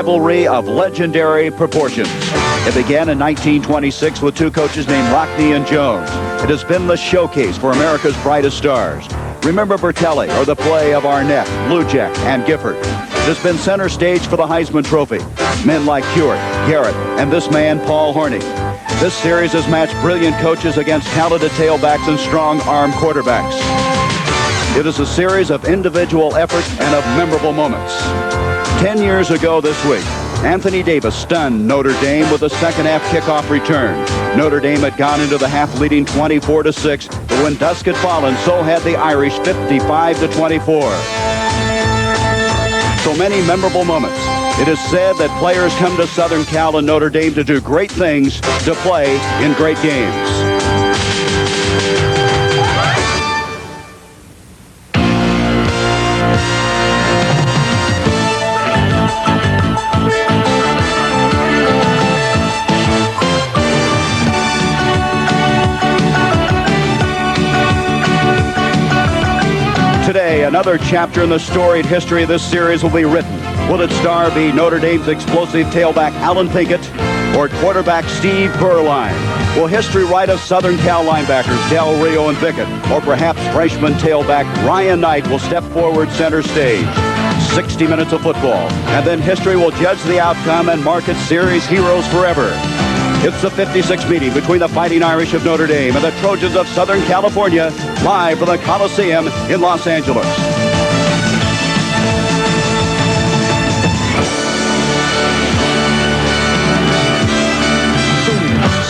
Rivalry of legendary proportions. It began in 1926 with two coaches named Rockne and Jones. It has been the showcase for America's brightest stars. Remember Bertelli or the play of Arnett, Bluejack, and Gifford. It has been center stage for the Heisman Trophy. Men like Hewitt, Garrett, and this man, Paul Horney. This series has matched brilliant coaches against talented tailbacks and strong-arm quarterbacks. It is a series of individual effort and of memorable moments. 10 years ago this week, Anthony Davis stunned Notre Dame with a second-half kickoff return. Notre Dame had gone into the half leading 24-6, but when dusk had fallen, so had the Irish 55-24. So many memorable moments. It is said that players come to Southern Cal and Notre Dame to do great things, to play in great games. Today, another chapter in the storied history of this series will be written. Will its star be Notre Dame's explosive tailback Alan Pinkett or quarterback Steve Berline? Will history write of Southern Cal linebackers Del Rio and Bickett, or perhaps freshman tailback Ryan Knight will step forward center stage? 60 minutes of football, and then history will judge the outcome and mark its series heroes forever. It's the 56th meeting between the Fighting Irish of Notre Dame and the Trojans of Southern California, live from the Coliseum in Los Angeles.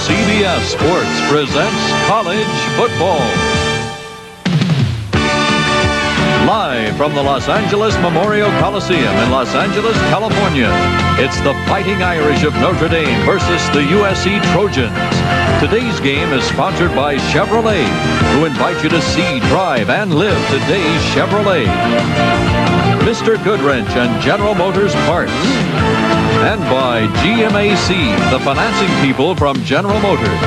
CBS Sports presents college football. Live from the Los Angeles Memorial Coliseum in Los Angeles, California, it's the Fighting Irish of Notre Dame versus the USC Trojans. Today's game is sponsored by Chevrolet, who invite you to see, drive, and live today's Chevrolet. Mr. Goodwrench and General Motors Parts. And by GMAC, the financing people from General Motors.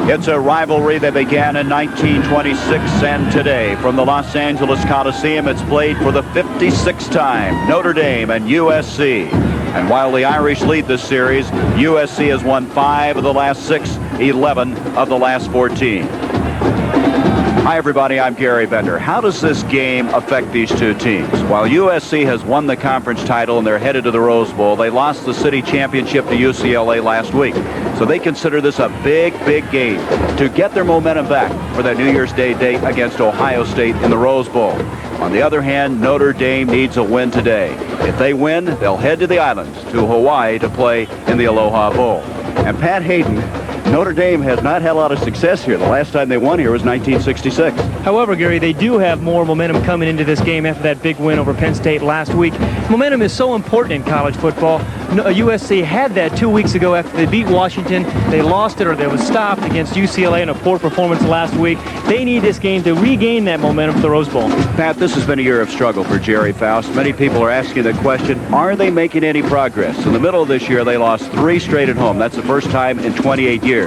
It's a rivalry that began in 1926 and today. From the Los Angeles Coliseum, it's played for the 56th time. Notre Dame and USC. And while the Irish lead this series, USC has won 5 of the last 6, 11 of the last 14. Hi, everybody. I'm Gary Bender. How does this game affect these two teams? While USC has won the conference title and they're headed to the Rose Bowl, they lost the city championship to UCLA last week. So they consider this a big, big game to get their momentum back for that New Year's Day date against Ohio State in the Rose Bowl. On the other hand, Notre Dame needs a win today. If they win, they'll head to the islands, to Hawaii, to play in the Aloha Bowl. And Pat Hayden, Notre Dame has not had a lot of success here. The last time they won here was 1966. However, Gary, they do have more momentum coming into this game after that big win over Penn State last week. Momentum is so important in college football. USC had that 2 weeks ago after they beat Washington. They lost it, or they was stopped against UCLA in a poor performance last week. They need this game to regain that momentum for the Rose Bowl. Pat, this has been a year of struggle for Jerry Faust. Many people are asking the question, are they making any progress? In the middle of this year, they lost 3 straight at home. That's the first time in 28 years.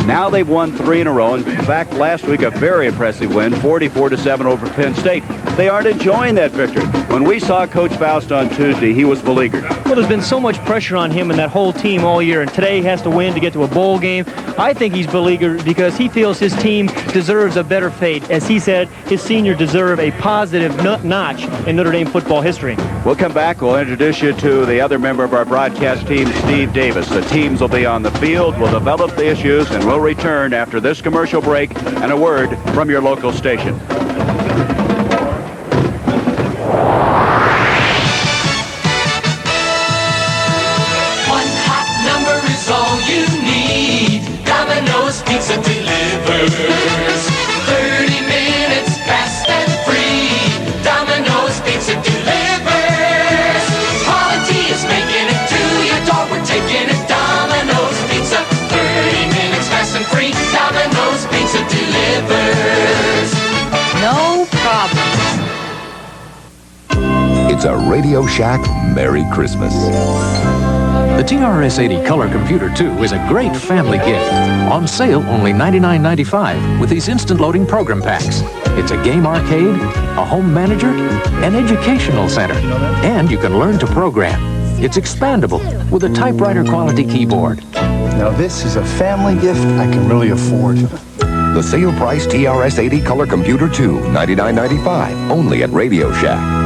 Now they've won 3 in a row. In fact, last week, a very impressive win, 44-7 over Penn State. They aren't enjoying that victory. When we saw Coach Faust on Tuesday, he was beleaguered. Well, there's been so much pressure on him and that whole team all year, and today he has to win to get to a bowl game. I think he's beleaguered because he feels his team deserves a better fate. As he said, his seniors deserve a positive notch in Notre Dame football history. We'll come back. We'll introduce you to the other member of our broadcast team, Steve Davis. The teams will be on the field. We'll develop the issues, and we'll return after this commercial break and a word from your local station. Pizza delivers 30 minutes fast and free. Domino's Pizza delivers. Quality is making it to your door. We're taking it. Domino's Pizza, 30 minutes fast and free. Domino's Pizza delivers. No problem. It's a Radio Shack Merry Christmas. The TRS-80 Color Computer 2 is a great family gift. On sale only $99.95 with these instant loading program packs. It's a game arcade, a home manager, an educational center, and you can learn to program. It's expandable with a typewriter quality keyboard. Now this is a family gift I can really afford. The sale price TRS-80 Color Computer 2, $99.95, only at Radio Shack.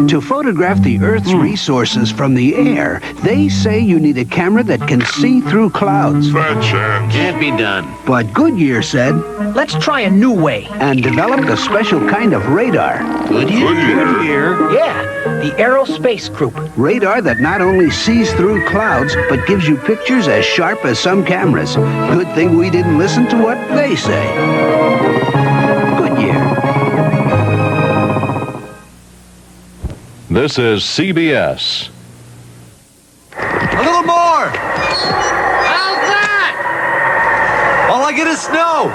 To photograph the Earth's resources from the air, they say you need a camera that can see through clouds. Bad chance. Can't be done. But Goodyear said, Let's try a new way. and developed a special kind of radar. Goodyear? Yeah, the Aerospace Group. Radar that not only sees through clouds, but gives you pictures as sharp as some cameras. Good thing we didn't listen to what they say. Goodyear. This is CBS. A little more! How's that? All I get is snow!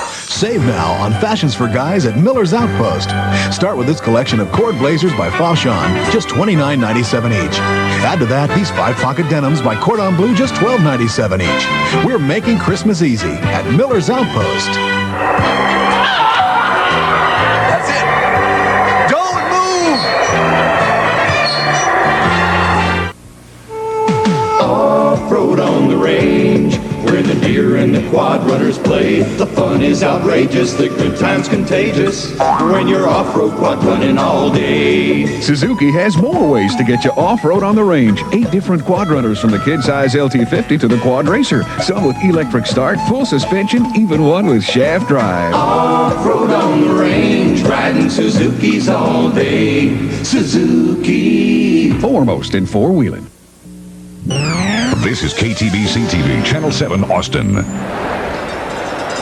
Save now on fashions for guys at Miller's Outpost. Start with this collection of cord blazers by Fauchon, just $29.97 each. Add to that these 5-pocket denims by Cordon Bleu, just $12.97 each. We're making Christmas easy at Miller's Outpost. That's it! Don't move! Off-road on the range, where the deer and the quad runners play. The fun is outrageous, the good time's contagious, when you're off-road quad running all day. Suzuki has more ways to get you off-road on the range. 8 different quad runners, from the kid-size LT50 to the quad racer. Some with electric start, full suspension, even one with shaft drive. Off-road on the range, riding Suzuki's all day. Suzuki. Foremost in four-wheeling. This is KTBC-TV, Channel 7, Austin.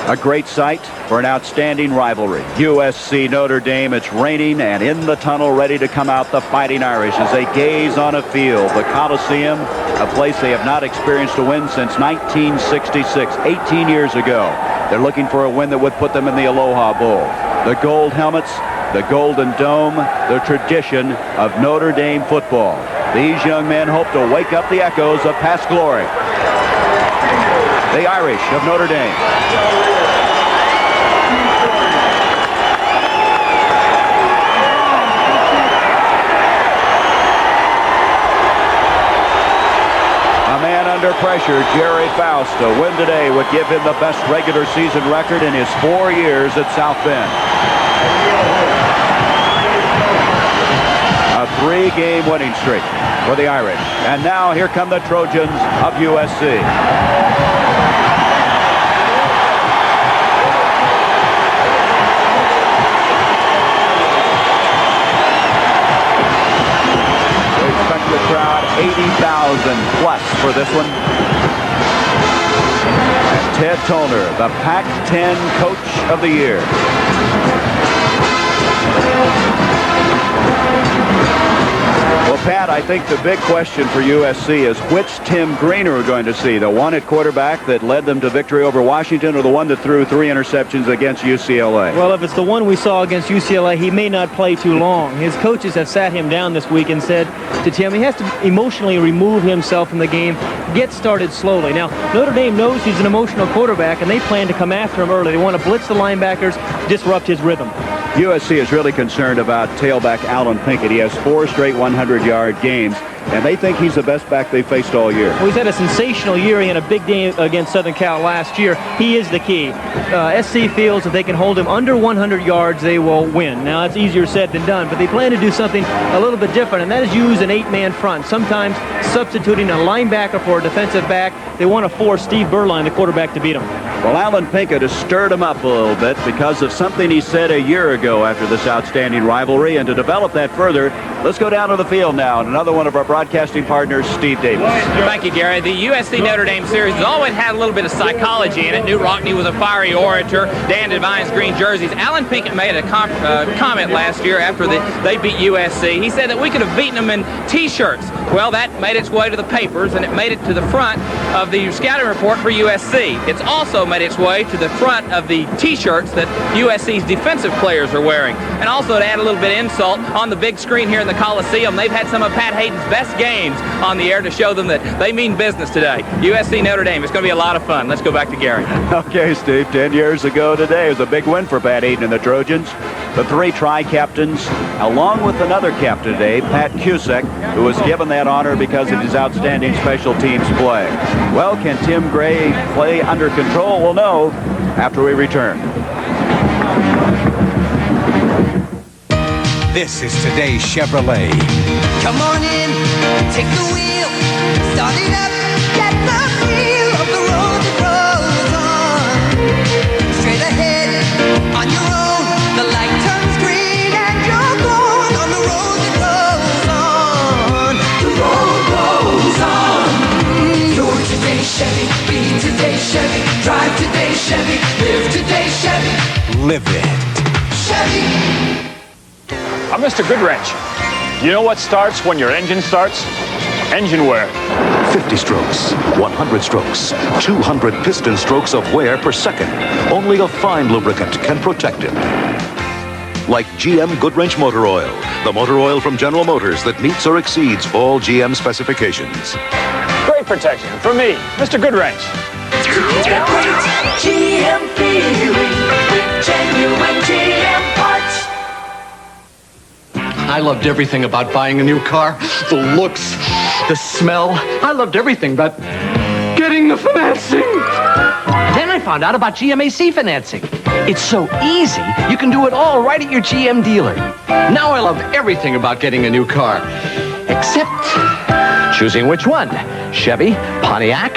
A great sight for an outstanding rivalry. USC Notre Dame. It's raining, and in the tunnel, ready to come out, the Fighting Irish as they gaze on a field, the Coliseum, a place they have not experienced a win since 1966, 18 years ago. They're looking for a win that would put them in the Aloha Bowl. The gold helmets, the golden dome, the tradition of Notre Dame football. These young men hope to wake up the echoes of past glory. The Irish of Notre Dame. A man under pressure, Jerry Faust. A win today would give him the best regular season record in his 4 years at South Bend. A 3-game winning streak for the Irish. And now here come the Trojans of USC. We expect the crowd 80,000 plus for this one. And Ted Toner, the Pac-10 Coach of the Year. Well, Pat, I think the big question for USC is which Tim Green are we going to see? The one at quarterback that led them to victory over Washington, or the one that threw 3 interceptions against UCLA? Well, if it's the one we saw against UCLA, he may not play too long. His coaches have sat him down this week and said to Tim he has to emotionally remove himself from the game, get started slowly. Now, Notre Dame knows he's an emotional quarterback, and they plan to come after him early. They want to blitz the linebackers, disrupt his rhythm. USC is really concerned about tailback Alan Pinkett. He has 4 straight 100-yard games, and they think he's the best back they faced all year. Well, he's had a sensational year. He had a big game against Southern Cal last year. He is the key. SC feels if they can hold him under 100 yards, they will win. Now, it's easier said than done, but they plan to do something a little bit different, and that is use an 8-man front, sometimes substituting a linebacker for a defensive back. They want to force Steve Berline, the quarterback, to beat him. Well, Alan Pinkett has stirred him up a little bit because of something he said a year ago after this outstanding rivalry. And to develop that further, let's go down to the field now. And another one of our broadcasting partners, Steve Davis. Thank you, Gary. The USC Notre Dame series has always had a little bit of psychology in it. Newt Rockne was a fiery orator. Dan Devine's green jerseys. Alan Pinkett made a comment last year after they beat USC. He said that we could have beaten them in T-shirts. Well, that made its way to the papers, and it made it to the front of the scouting report for USC. It's also made its way to the front of the T-shirts that USC's defensive players are wearing. And also, to add a little bit of insult, on the big screen here in the Coliseum, they've had some of Pat Hayden's best last games on the air to show them that they mean business today. USC Notre Dame. It's going to be a lot of fun. Let's go back to Gary. Okay, Steve, 10 years ago today, it was a big win for Pat Eaton and the Trojans. The three tri-captains, along with another captain today, Pat Cusack, who was given that honor because of his outstanding special teams play. Well, can Tim Gray play under control? We'll know after we return. This is today's Chevrolet. Come on in, take the wheel, start it up, get the feel of the road that rolls on. Straight ahead, on your own, the light turns green and you're gone on the road that rolls on. The road rolls on. You're today's Chevy, be today's Chevy, drive today's Chevy, live today's Chevy. Live it. Chevy. I'm Mr. Goodwrench. You know what starts when your engine starts? Engine wear. 50 strokes, 100 strokes, 200 piston strokes of wear per second. Only a fine lubricant can protect it. Like GM Goodwrench Motor Oil, the motor oil from General Motors that meets or exceeds all GM specifications. Great protection for me, Mr. Goodwrench. GM feeling with genuine GM parts. I loved everything about buying a new car. The looks, the smell. I loved everything but getting the financing. Then I found out about GMAC financing. It's so easy, you can do it all right at your GM dealer. Now I love everything about getting a new car. Except choosing which one. Chevy, Pontiac,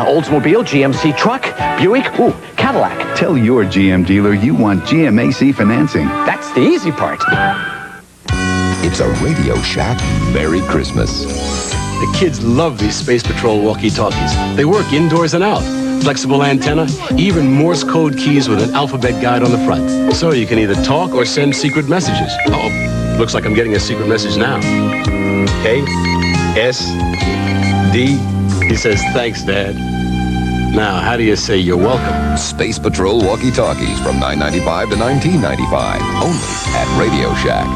Oldsmobile, GMC truck, Buick, Cadillac. Tell your GM dealer you want GMAC financing. That's the easy part. It's a Radio Shack Merry Christmas. The kids love these Space Patrol walkie-talkies. They work indoors and out. Flexible antenna, even Morse code keys with an alphabet guide on the front. So you can either talk or send secret messages. Oh, looks like I'm getting a secret message now. K, S, D. He says, thanks, Dad. Now, how do you say you're welcome? Space Patrol walkie-talkies from $9.95 to $19.95. Only at Radio Shack.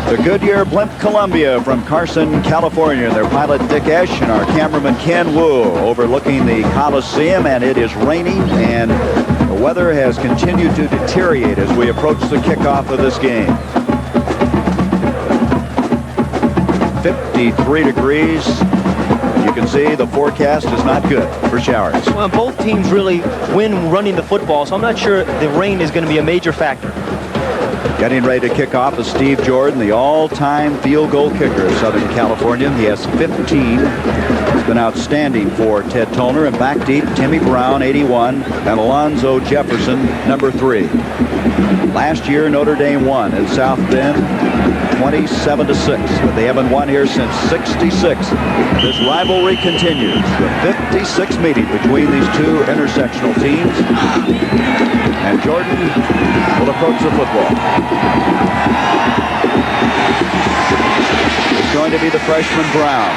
The Goodyear Blimp Columbia from Carson, California. Their pilot Dick Esch and our cameraman Ken Wu overlooking the Coliseum, and it is raining and the weather has continued to deteriorate as we approach the kickoff of this game. 53 degrees. You can see the forecast is not good for showers. Well, both teams really win running the football, so I'm not sure the rain is going to be a major factor. Getting ready to kick off is Steve Jordan, the all-time field goal kicker of Southern California. He has 15. He's been outstanding for Ted Tollner. And back deep, Timmy Brown, 81, and Alonzo Jefferson, number 3. Last year, Notre Dame won at South Bend, 27-6. But they haven't won here since '66. This rivalry continues. The 56th meeting between these two intersectional teams. And Jordan will approach the football. It's going to be the freshman Brown.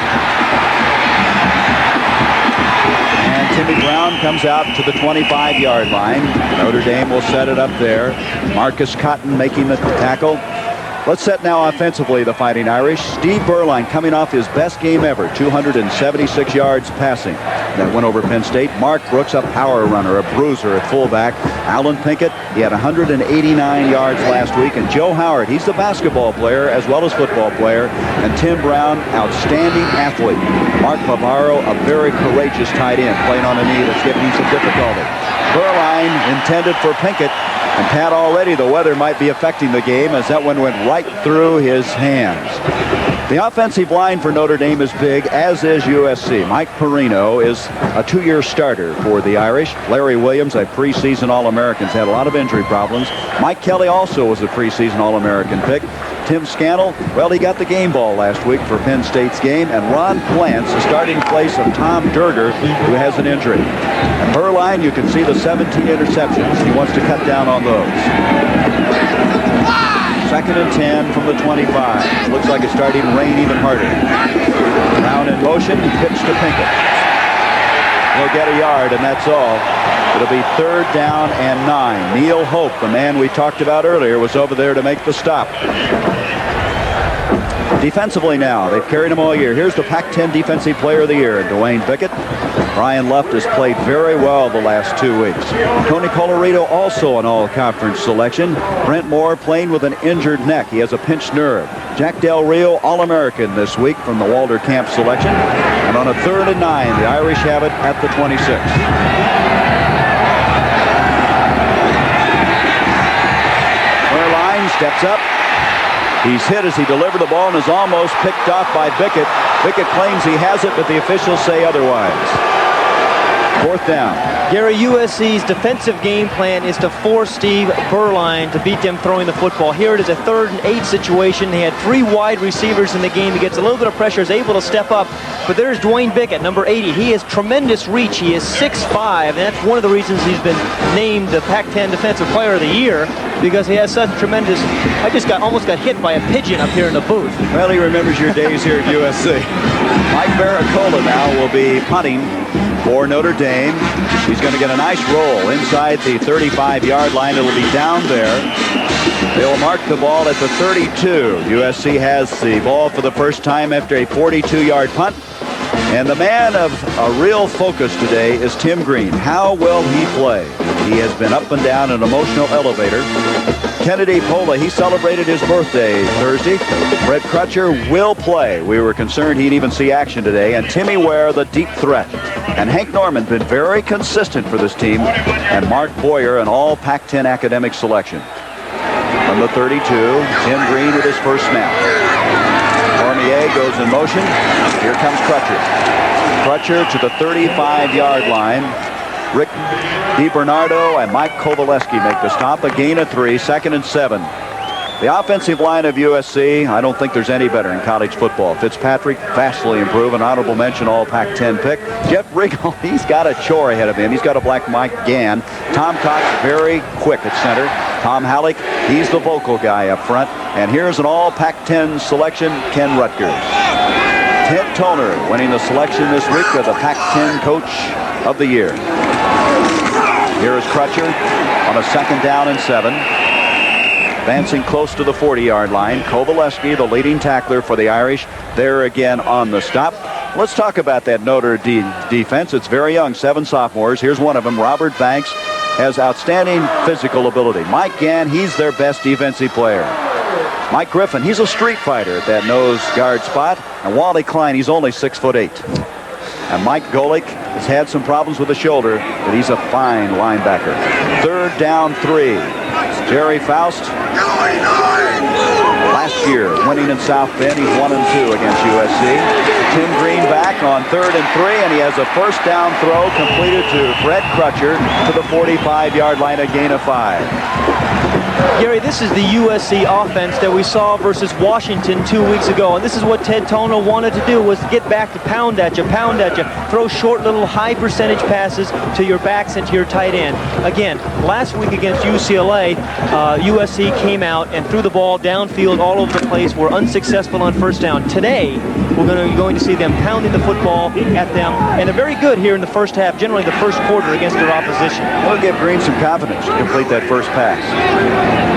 And Timmy Brown comes out to the 25-yard line. Notre Dame will set it up there. Marcus Cotton making the tackle. Let's set now offensively the Fighting Irish. Steve Berline coming off his best game ever, 276 yards passing. That went over Penn State. Mark Brooks, a power runner, a bruiser at fullback. Alan Pinkett, he had 189 yards last week. And Joe Howard, he's the basketball player as well as football player. And Tim Brown, outstanding athlete. Mark Navarro, a very courageous tight end, playing on a knee that's giving him some difficulty. Berline intended for Pinkett. And Pat, already the weather might be affecting the game as that one went right through his hands. The offensive line for Notre Dame is big, as is USC. Mike Perino is a 2-year starter for the Irish. Larry Williams, a preseason All-American, had a lot of injury problems. Mike Kelly also was a preseason All-American pick. Tim Scannell, well, he got the game ball last week for Penn State's game. And Ron Plants, the starting place of Tom Durger, who has an injury. And Berline, you can see the 17 interceptions. He wants to cut down on those. 2nd and 10 from the 25. Looks like it's starting to rain even harder. Brown in motion, pitch to Pinkett. He'll get a yard, and that's all. It'll be 3rd down and 9. Neil Hope, the man we talked about earlier, was over there to make the stop. Defensively now, they've carried him all year. Here's the Pac-10 Defensive Player of the Year, Dwayne Bickett. Brian Luft has played very well the last 2 weeks. Tony Colorado also an all-conference selection. Brent Moore playing with an injured neck. He has a pinched nerve. Jack Del Rio, All-American this week from the Walter Camp selection. And on a 3rd and 9, the Irish have it at the 26. Line steps up. He's hit as he delivered the ball and is almost picked off by Bickett. Bickett claims he has it, but the officials say otherwise. 4th down. Gary, USC's defensive game plan is to force Steve Berline to beat them throwing the football. Here it is a 3rd and 8 situation. He had 3 wide receivers in the game. He gets a little bit of pressure, is able to step up. But there's Dwayne Bickett, number 80. He has tremendous reach. He is 6'5", and that's one of the reasons he's been named the Pac-10 Defensive Player of the Year, because he has such tremendous... I just almost got hit by a pigeon up here in the booth. Well, he remembers your days here at USC. Mike Barracola now will be punting for Notre Dame. He's going to get a nice roll inside the 35-yard line. It'll be down there. They'll mark the ball at the 32. USC has the ball for the first time after a 42-yard punt. And the man of a real focus today is Tim Green. How will he play? He has been up and down an emotional elevator. Kennedy Pola, he celebrated his birthday Thursday. Fred Crutcher will play. We were concerned he'd even see action today. And Timmy Ware, the deep threat. And Hank Norman, been very consistent for this team. And Mark Boyer, an all Pac-10 academic selection. From the 32, Tim Green with his first snap. Cormier goes in motion. Here comes Crutcher. Crutcher to the 35-yard line. Rick DiBernardo and Mike Kovaleski make the stop. A gain of 3, 2nd and 7. The offensive line of USC, I don't think there's any better in college football. Fitzpatrick, vastly improved, an honorable mention, all Pac-10 pick. Jeff Riggle, he's got a chore ahead of him. He's got a black Mike Gann. Tom Cox, very quick at center. Tom Halleck, he's the vocal guy up front. And here's an all Pac-10 selection, Ken Rutgers. Ted Toner winning the selection this week of the Pac-10 Coach of the Year. Here is Crutcher on a 2nd down and 7. Advancing close to the 40-yard line. Kovaleski, the leading tackler for the Irish, there again on the stop. Let's talk about that Notre defense. It's very young, 7 sophomores. Here's one of them, Robert Banks, has outstanding physical ability. Mike Gann, he's their best defensive player. Mike Griffin, he's a street fighter at that nose guard spot. And Wally Klein, he's only 6'8". And Mike Golick has had some problems with the shoulder, but he's a fine linebacker. 3rd down 3. Jerry Faust, last year winning in South Bend. He's 1-2 against USC. Tim Green back on 3rd and 3, and he has a first down throw completed to Fred Crutcher to the 45-yard line, a gain of 5. Gary, this is the USC offense that we saw versus Washington 2 weeks ago, and this is what Ted Toner wanted to do, was to get back to pound at you, throw short little high percentage passes to your backs and to your tight end. Again, last week against UCLA, USC came out and threw the ball downfield all over the place, were unsuccessful on first down. Today, we're going to see them pounding the football at them, and they're very good here in the first half, generally the first quarter against their opposition. We'll give Green some confidence to complete that first pass.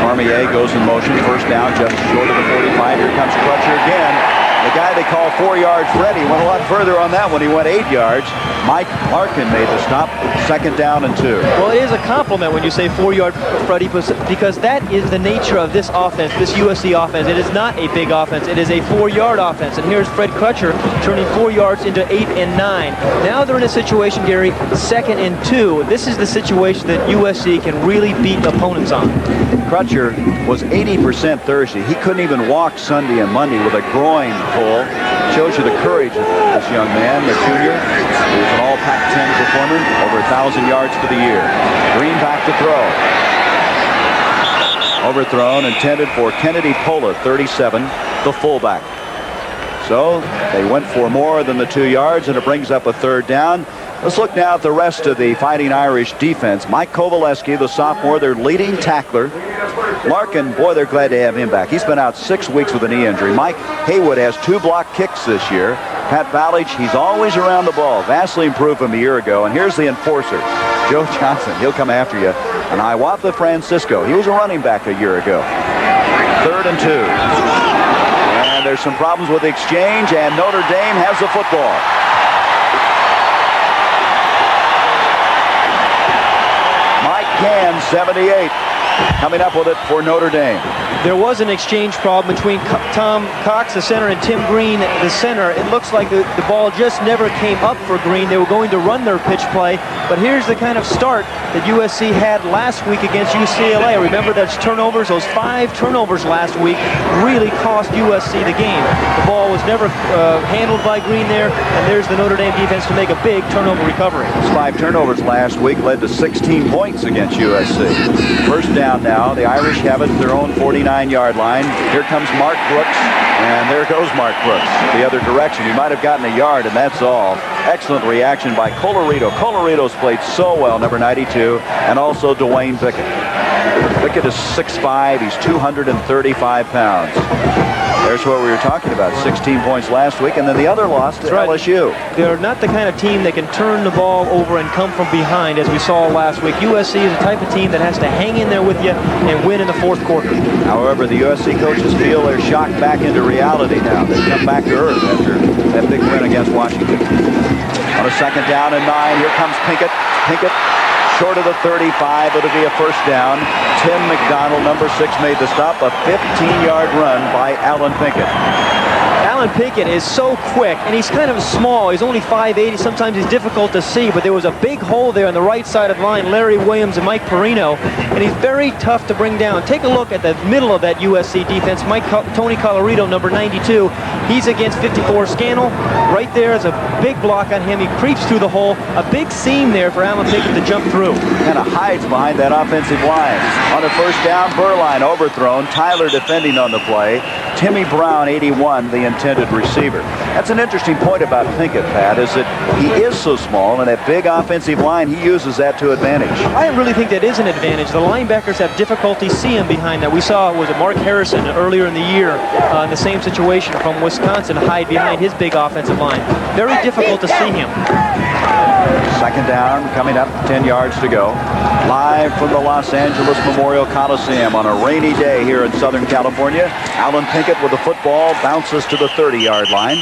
Cormier goes in motion, first down, just short of the 45. Here comes Crutcher again. The guy they call 4-yard Freddy went a lot further on that one. He went 8 yards. Mike Larkin made the stop. 2nd down and 2. Well, it is a compliment when you say 4-yard Freddy, because that is the nature of this offense, this USC offense. It is not a big offense. It is a 4-yard offense. And here's Fred Crutcher turning 4 yards into 8 and 9. Now they're in a situation, Gary, 2nd and 2. This is the situation that USC can really beat opponents on. Crutcher was 80% Thursday. He couldn't even walk Sunday and Monday with a groin pull. Shows you the courage of this young man, the junior. He's an all Pac-10 performer, over 1,000 yards for the year. Green back to throw. Overthrown, intended for Kennedy Pola, 37, the fullback. So they went for more than the 2 yards, and it brings up a 3rd down. Let's look now at the rest of the Fighting Irish defense. Mike Kovaleski, the sophomore, their leading tackler. Larkin, boy, they're glad to have him back. He's been out 6 weeks with a knee injury. Mike Haywood has 2 block kicks this year. Pat Valage, he's always around the ball. Vastly improved from a year ago. And here's the enforcer, Joe Johnson. He'll come after you. And Hiawatha Francisco, he was a running back a year ago. 3rd and 2. And there's some problems with the exchange, and Notre Dame has the football. Mike Gann, 78, coming up with it for Notre Dame. There was an exchange problem between Tom Cox, the center, and Tim Green, the center. It looks like the ball just never came up for Green. They were going to run their pitch play, but here's the kind of start that USC had last week against UCLA. Remember those turnovers, those 5 turnovers last week really cost USC the game. The ball was never handled by Green there, and there's the Notre Dame defense to make a big turnover recovery. Those 5 turnovers last week led to 16 points against USC. First down now. The Irish have it at their own 49-yard line. Here comes Mark Brooks, and there goes Mark Brooks the other direction. He might have gotten a yard, and that's all. Excellent reaction by Colorado. Colorado's played so well, number 92, and also Dwayne Bickett. Bickett is 6'5". He's 235 pounds. There's what we were talking about, 16 points last week, and then the other loss to LSU. They're not the kind of team that can turn the ball over and come from behind, as we saw last week. USC is the type of team that has to hang in there with you and win in the fourth quarter. However, the USC coaches feel they're shocked back into reality now. They've come back to earth after that big win against Washington. On a second down and 9, here comes Pinkett. Pinkett short of the 35, it'll be a first down. Tim McDonald, number 6, made the stop. A 15-yard run by Alan Pinkett. Alan Pinkett is so quick, and he's kind of small. He's only 5'8". Sometimes he's difficult to see, but there was a big hole there on the right side of the line. Larry Williams and Mike Perino, and he's very tough to bring down. Take a look at the middle of that USC defense. Tony Colorado, number 92. He's against 54 Scannell. Right there is a big block on him. He creeps through the hole. A big seam there for Alan Pinkett to jump through. Kind of hides behind that offensive line. On a first down, Burline overthrown. Tyler defending on the play. Timmy Brown, 81, the intended receiver. That's an interesting point about Pinkett, Pat, is that he is so small, and that big offensive line, he uses that to advantage. I really think that is an advantage. The linebackers have difficulty seeing behind that. We saw, was it Mark Harrison earlier in the year in the same situation from Wisconsin hide behind his big offensive line. Very difficult to see him. Second down, coming up, 10 yards to go. Live from the Los Angeles Memorial Coliseum on a rainy day here in Southern California. Alan Pinkett with the football bounces to the 30-yard line.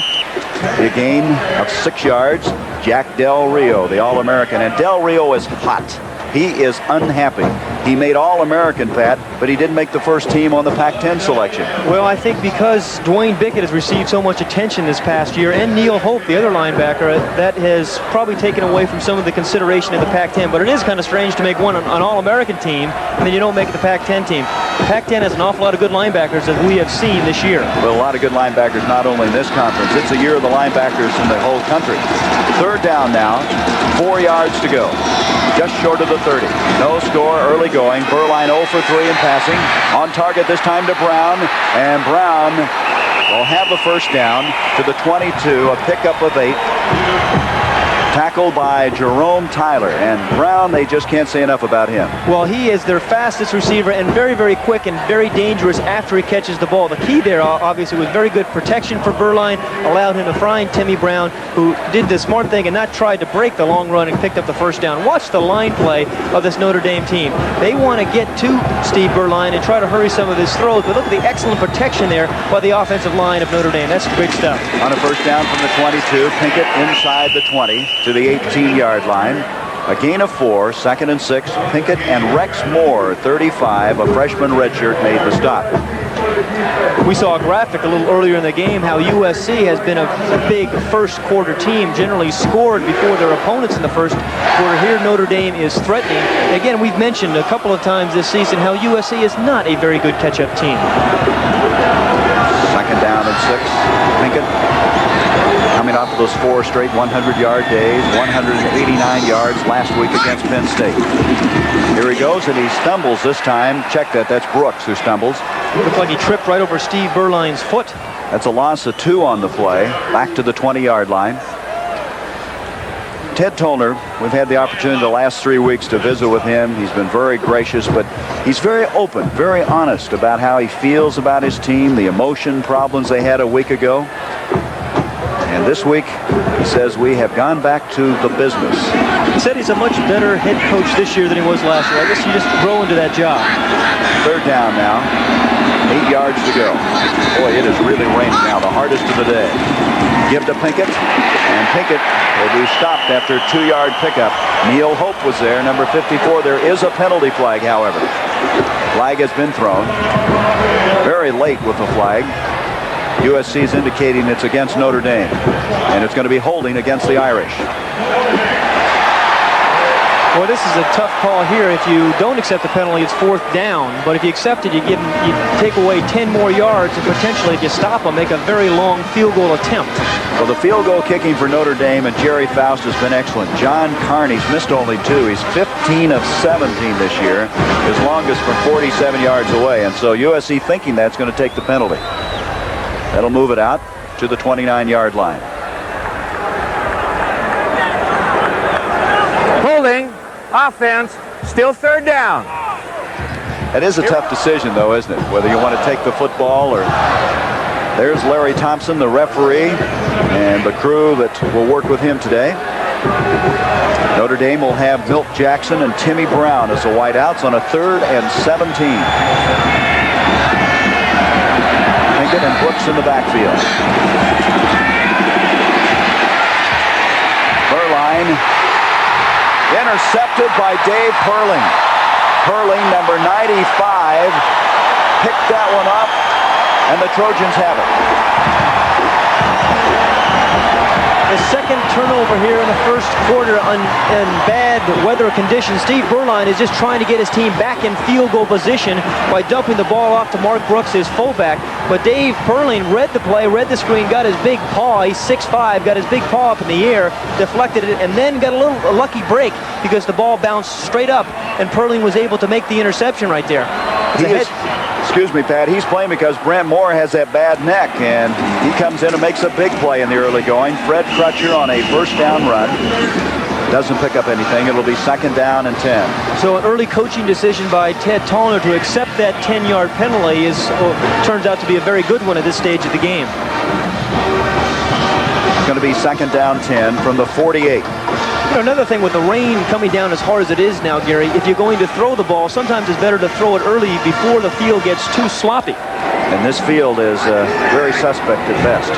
The gain of 6 yards. Jack Del Rio, the All-American. And Del Rio is hot. He is unhappy. He made All-American, Pat, but he didn't make the first team on the Pac-10 selection. Well, I think because Dwayne Bickett has received so much attention this past year, and Neil Hope, the other linebacker, that has probably taken away from some of the consideration in the Pac-10. But it is kind of strange to make one an All-American team, and then you don't make the Pac-10 team. The Pac-10 has an awful lot of good linebackers that we have seen this year. Well, a lot of good linebackers, not only in this conference. It's a year of the linebackers in the whole country. Third down now, 4 yards to go. Just short of the 30. No score, early going. Burline 0 for 3 in passing. On target this time to Brown. And Brown will have the first down to the 22, a pickup of 8. Tackled by Jerome Tyler. And Brown, they just can't say enough about him. Well, he is their fastest receiver and very, very quick and very dangerous after he catches the ball. The key there, obviously, was very good protection for Burline, allowed him to find Timmy Brown, who did the smart thing and not tried to break the long run and picked up the first down. Watch the line play of this Notre Dame team. They want to get to Steve Burline and try to hurry some of his throws, but look at the excellent protection there by the offensive line of Notre Dame. That's great stuff. On a first down from the 22, Pinkett inside the 20 to the 18-yard line. A gain of 4, 2nd and 6. Pinkett and Rex Moore, 35, a freshman redshirt, made the stop. We saw a graphic a little earlier in the game how USC has been a big first quarter team, generally scored before their opponents in the first quarter. Here Notre Dame is threatening. Again, we've mentioned a couple of times this season how USC is not a very good catch-up team. Second down and 6. Pinkett coming off of those 4 straight 100-yard days, 189 yards last week against Penn State. Here he goes, and he stumbles this time. Check that. That's Brooks who stumbles. Looks like he tripped right over Steve Burline's foot. That's a loss of 2 on the play. Back to the 20-yard line. Ted Tollner, we've had the opportunity the last 3 weeks to visit with him. He's been very gracious, but he's very open, very honest about how he feels about his team, the emotion problems they had a week ago. And this week, he says, we have gone back to the business. He said he's a much better head coach this year than he was last year. I guess you just grow into that job. Third down now. 8 yards to go. Boy, it is really raining now, the hardest of the day. Give to Pinkett, and Pinkett will be stopped after a 2-yard pickup. Neil Hope was there, number 54. There is a penalty flag, however. Flag has been thrown. Very late with the flag. USC is indicating it's against Notre Dame, and it's going to be holding against the Irish. Well, this is a tough call here. If you don't accept the penalty, it's 4th down. But if you accept it, you take away 10 more yards, and potentially, if you stop them, make a very long field goal attempt. Well, the field goal kicking for Notre Dame and Jerry Faust has been excellent. John Carney's missed only 2. He's 15 of 17 this year. His longest from 47 yards away. And so USC, thinking that's going to take the penalty. That'll move it out to the 29-yard line. Holding. Offense. Still 3rd down. It is a tough decision, though, isn't it? Whether you want to take the football or... There's Larry Thompson, the referee, and the crew that will work with him today. Notre Dame will have Milt Jackson and Timmy Brown as the wideouts on a 3rd and 17. Pinkett and Brooks in the backfield. Burline intercepted by Dave Perling. Perling, number 95, picked that one up. And the Trojans have it. The second turnover here in the first quarter in bad weather conditions. Steve Burline is just trying to get his team back in field goal position by dumping the ball off to Mark Brooks, his fullback. But Dave Perling read the play, read the screen, got his big paw. He's 6'5", got his big paw up in the air, deflected it, and then got a lucky break because the ball bounced straight up, and Perling was able to make the interception right there. Excuse me, Pat. He's playing because Brent Moore has that bad neck, and he comes in and makes a big play in the early going. Fred Crutcher on a 1st down run. Doesn't pick up anything. It'll be 2nd down and 10. So an early coaching decision by Ted Tollner to accept that 10-yard penalty turns out to be a very good one at this stage of the game. It's going to be 2nd down 10 from the 48. You know, another thing with the rain coming down as hard as it is now, Gary, if you're going to throw the ball, sometimes it's better to throw it early before the field gets too sloppy. And this field is very suspect at best.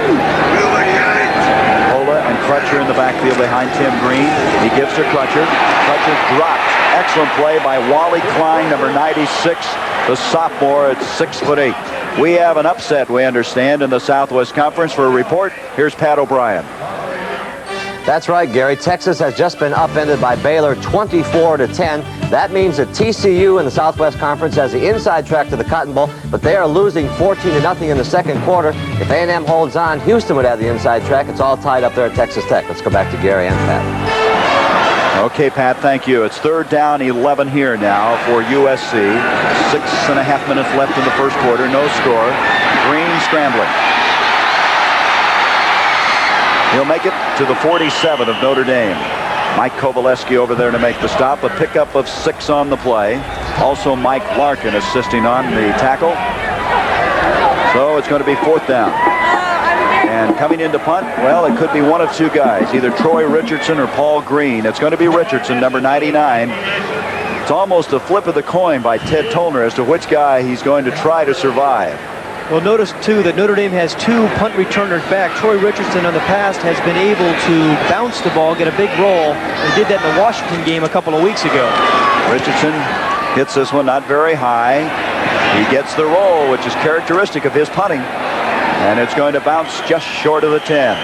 Ola and Crutcher in the backfield behind Tim Green. He gives to Crutcher. Crutcher dropped. Excellent play by Wally Klein, number 96, the sophomore at 6'8". We have an upset, we understand, in the Southwest Conference. For a report, here's Pat O'Brien. That's right, Gary. Texas has just been upended by Baylor 24-10. That means that TCU in the Southwest Conference has the inside track to the Cotton Bowl, but they are losing 14-0 in the second quarter. If A&M holds on, Houston would have the inside track. It's all tied up there at Texas Tech. Let's go back to Gary and Pat. Okay, Pat, thank you. It's 3rd down 11 here now for USC. 6.5 minutes left in the first quarter. No score. Green scrambling. He'll make it to the 47 of Notre Dame. Mike Kovalevsky over there to make the stop. A pickup of 6 on the play. Also Mike Larkin assisting on the tackle. So it's going to be 4th down. And coming into punt, well, it could be one of 2 guys. Either Troy Richardson or Paul Green. It's going to be Richardson, number 99. It's almost a flip of the coin by Ted Tollner as to which guy he's going to try to survive. Well, notice, too, that Notre Dame has 2 punt returners back. Troy Richardson in the past has been able to bounce the ball, get a big roll, and did that in the Washington game a couple of weeks ago. Richardson hits this one not very high. He gets the roll, which is characteristic of his punting. And it's going to bounce just short of the 10.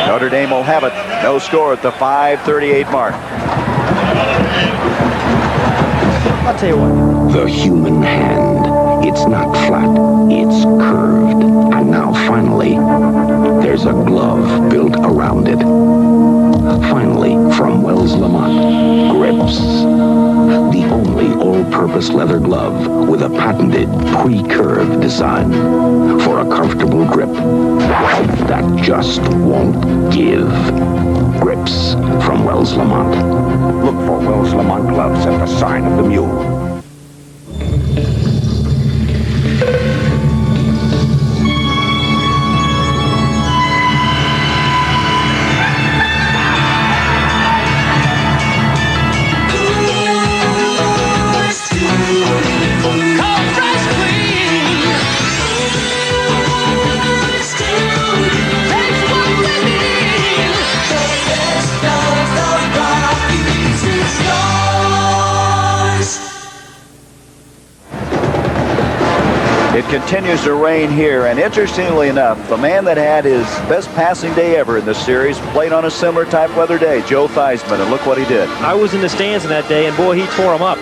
Notre Dame will have it. No score at the 5:38 mark. I'll tell you what. The human hand. It's not flat, it's curved. And now finally, there's a glove built around it. Finally, from Wells Lamont, Grips. The only all-purpose leather glove with a patented pre-curved design for a comfortable grip that just won't give. Grips from Wells Lamont. Look for Wells Lamont gloves at the sign of the mule. It continues to rain here, and interestingly enough, the man that had his best passing day ever in this series played on a similar type weather day, Joe Theismann, and look what he did. I was in the stands in that day, and boy, he tore him up.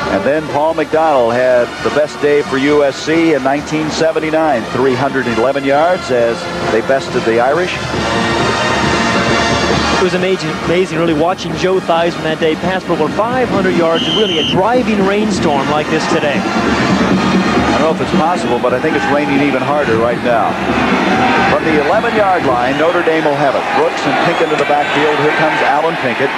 And then Paul McDonald had the best day for USC in 1979, 311 yards as they bested the Irish. It was amazing really watching Joe Theismann that day pass for over 500 yards in really a driving rainstorm like this today. I don't know if it's possible, but I think it's raining even harder right now. From the 11-yard line, Notre Dame will have it. Brooks and Pinkett in the backfield. Here comes Alan Pinkett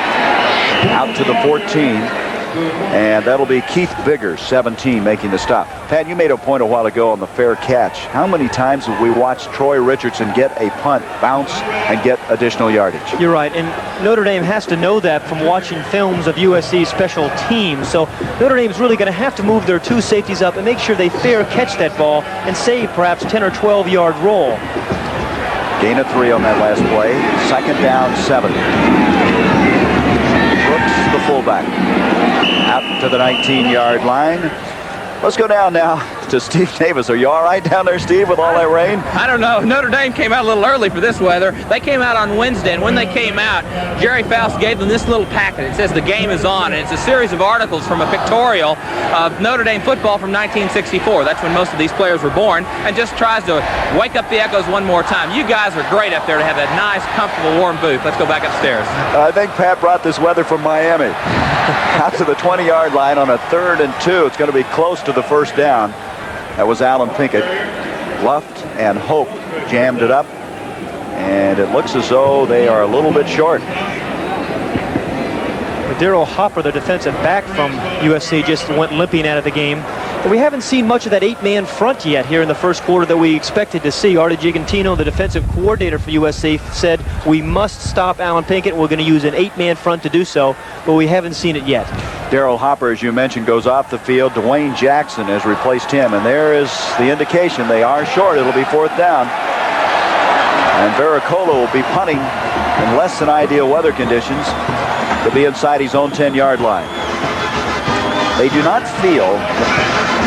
out to the 14. And that'll be Keith Biggers, 17, making the stop. Pat, you made a point a while ago on the fair catch. How many times have we watched Troy Richardson get a punt, bounce, and get additional yardage? You're right, and Notre Dame has to know that from watching films of USC's special teams. So Notre Dame's really going to have to move their two safeties up and make sure they fair catch that ball and save perhaps 10 or 12-yard roll. Gain of 3 on that last play. 2nd down, 7. Brooks, the fullback, out to the 19-yard line. Let's go down now to Steve Davis. Are you all right down there, Steve, with all that rain? I don't know. Notre Dame came out a little early for this weather. They came out on Wednesday, and when they came out, Jerry Faust gave them this little packet. It says the game is on, and it's a series of articles from a pictorial of Notre Dame football from 1964. That's when most of these players were born, and just tries to wake up the echoes one more time. You guys are great up there to have that nice, comfortable, warm booth. Let's go back upstairs. I think Pat brought this weather from Miami. Out to the 20-yard line on a 3rd and 2. It's going to be close to the first down. That was Alan Pinkett. Luft and Hope jammed it up, and it looks as though they are a little bit short. Daryl Hopper, the defensive back from USC, just went limping out of the game. But we haven't seen much of that 8-man front yet here in the first quarter that we expected to see. Artie Gigantino, the defensive coordinator for USC, said we must stop Alan Pinkett. We're going to use an 8-man front to do so, but we haven't seen it yet. Daryl Hopper, as you mentioned, goes off the field. Dwayne Jackson has replaced him, and there is the indication they are short. It'll be 4th down. And Vericola will be punting in less than ideal weather conditions to be inside his own 10-yard line. They do not feel,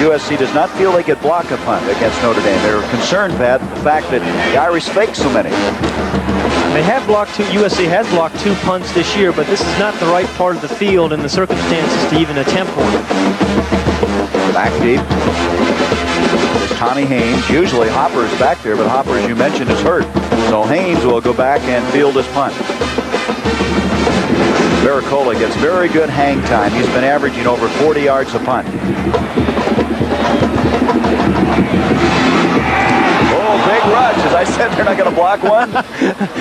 USC does not feel they could block a punt against Notre Dame. They're concerned, Pat, the fact that the Irish fake so many. They have blocked USC has blocked 2 punts this year, but this is not the right part of the field in the circumstances to even attempt one. Back deep is Tommy Haynes. Usually Hopper is back there, but Hopper, as you mentioned, is hurt. So Haynes will go back and field his punt. Vericola gets very good hang time. He's been averaging over 40 yards a punt. Oh, big rush. As I said, they're not going to block one.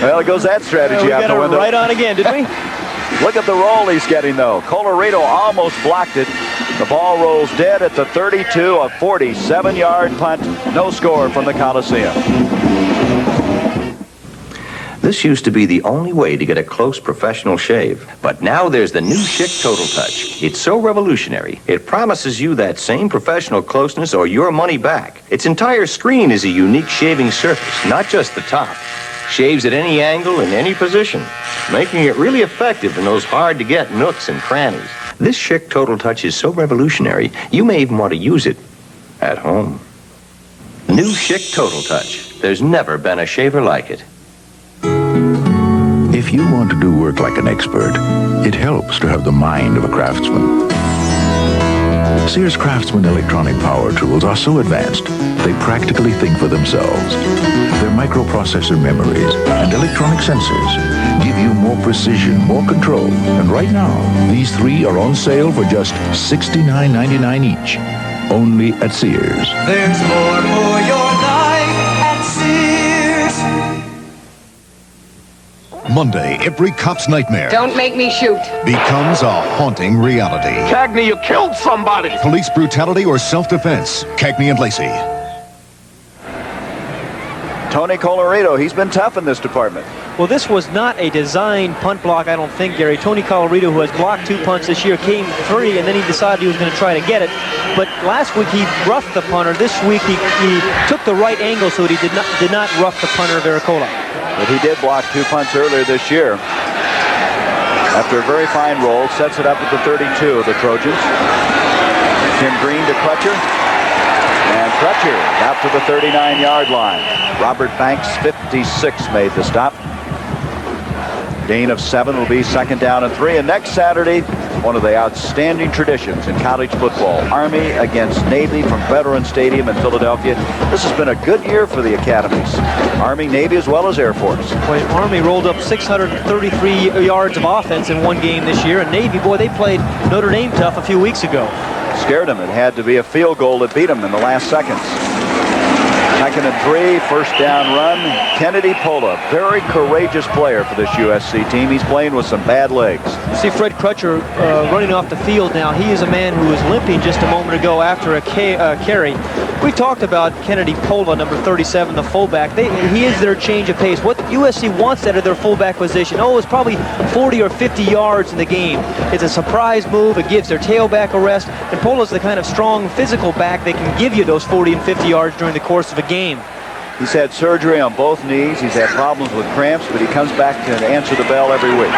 Well, it goes that strategy out the window. Right on again, did we? Look at the roll he's getting, though. Colorado almost blocked it. The ball rolls dead at the 32, a 47-yard punt. No score from the Coliseum. This used to be the only way to get a close professional shave. But now there's the new Schick Total Touch. It's so revolutionary, it promises you that same professional closeness or your money back. Its entire screen is a unique shaving surface, not just the top. Shaves at any angle in any position, making it really effective in those hard-to-get nooks and crannies. This Schick Total Touch is so revolutionary, you may even want to use it at home. New Schick Total Touch. There's never been a shaver like it. If you want to do work like an expert, it helps to have the mind of a craftsman. Sears Craftsman electronic power tools are so advanced, they practically think for themselves. Their microprocessor memories and electronic sensors give you more precision, more control. And right now, these 3 are on sale for just $69.99 each, only at Sears. There's more for your life at Sears. Monday, every cop's nightmare Don't make me shoot. becomes a haunting reality. Cagney, you killed somebody. Police brutality or self-defense. Cagney and Lacey. Tony Colorado, he's been tough in this department. Well, this was not a designed punt block, I don't think, Gary. Tony Colorado, who has blocked 2 punts this year, came 3, and then he decided he was going to try to get it. But last week he roughed the punter. This week he took the right angle, so he did not rough the punter, Vericola. But he did block 2 punts earlier this year. After a very fine roll, sets it up at the 32 of the Trojans. Tim Green to Crutcher. And Crutcher out to the 39-yard line. Robert Banks, 56, made the stop. Gain of 7 will be 2nd down and 3. And next Saturday, one of the outstanding traditions in college football, Army against Navy from Veterans Stadium in Philadelphia. This has been a good year for the academies. Army, Navy, as well as Air Force. Boy, Army rolled up 633 yards of offense in one game this year. And Navy, boy, they played Notre Dame tough a few weeks ago. Scared them. It had to be a field goal that beat them in the last seconds. 2nd and 3, 1st down run. Kennedy Pola, very courageous player for this USC team. He's playing with some bad legs. You see Fred Crutcher running off the field now. He is a man who was limping just a moment ago after a carry. We talked about Kennedy Pola, number 37, the fullback. He is their change of pace. What USC wants out of their fullback position, it's probably 40 or 50 yards in the game. It's a surprise move. It gives their tailback a rest. And Pola's the kind of strong physical back that can give you those 40 and 50 yards during the course of a game. He's had surgery on both knees. He's had problems with cramps, but he comes back to answer the bell every week.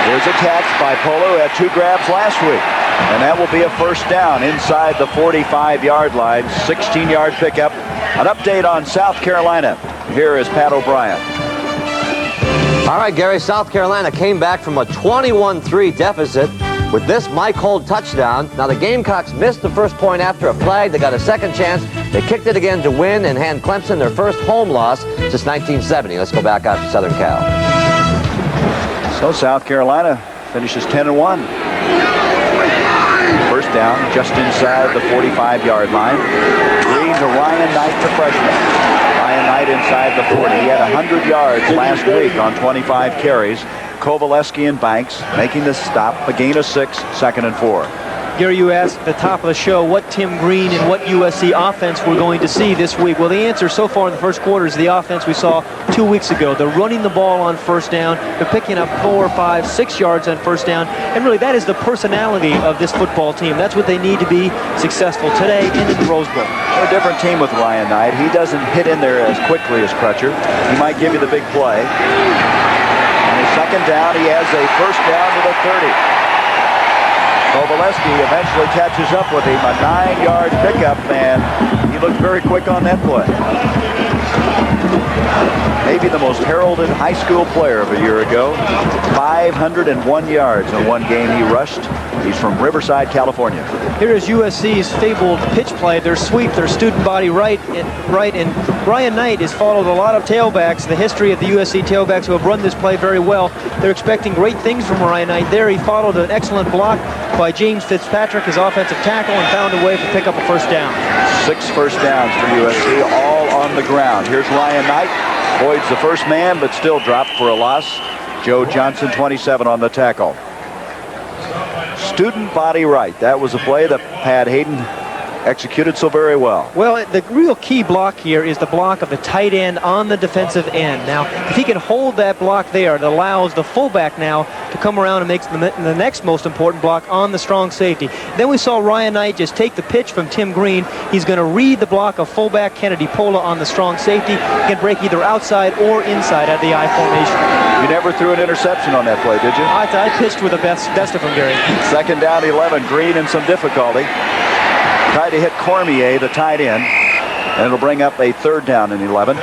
There's a catch by Polo, who had 2 grabs last week. And that will be a 1st down inside the 45-yard line. 16-yard pickup. An update on South Carolina. Here is Pat O'Brien. All right, Gary, South Carolina came back from a 21-3 deficit with this Mike Holt touchdown. Now, the Gamecocks missed the first point after a flag. They got a second chance. They kicked it again to win and hand Clemson their first home loss since 1970. Let's go back out to Southern Cal. So South Carolina finishes 10-1. 1st down, just inside the 45-yard line. Green to Ryan Knight, the freshman. Ryan Knight inside the 40. He had 100 yards last week on 25 carries. Kovaleski and Banks making the stop. A gain of 6, 2nd and 4. Gary, you asked at the top of the show what Tim Green and what USC offense we're going to see this week. Well, the answer so far in the first quarter is the offense we saw 2 weeks ago. They're running the ball on 1st down. They're picking up 4, 5, 6 yards on 1st down. And really, that is the personality of this football team. That's what they need to be successful today and in the Rose Bowl. A different team with Ryan Knight. He doesn't hit in there as quickly as Crutcher. He might give you the big play. On his 2nd down, he has a 1st down to the 30. Kovaleski eventually catches up with him, a 9-yard pickup, and he looked very quick on that play. Maybe the most heralded high school player of a year ago. 501 yards in one game he rushed. He's from Riverside, California. Here is USC's fabled pitch play, their sweep, their student body right, and Ryan Knight has followed a lot of tailbacks, the history of the USC tailbacks who have run this play very well. They're expecting great things from Ryan Knight there. He followed an excellent block by James Fitzpatrick, his offensive tackle, and found a way to pick up a 1st down. 6 first downs for USC, all on the ground. Here's Ryan Knight, avoids the first man, but still dropped for a loss. Joe Johnson, 27 on the tackle. Student body right. That was a play that Pat Hayden executed so very well. Well, the real key block here is the block of the tight end on the defensive end. Now, if he can hold that block there, it allows the fullback now to come around and make the next most important block on the strong safety. Then we saw Ryan Knight just take the pitch from Tim Green. He's going to read the block of fullback Kennedy Pola on the strong safety. He can break either outside or inside at the I formation. You never threw an interception on that play, did you? I pitched with the best of them, Gary. 2nd down, 11. Green in some difficulty. Tried to hit Cormier, the tight end, and it'll bring up a 3rd down and 11.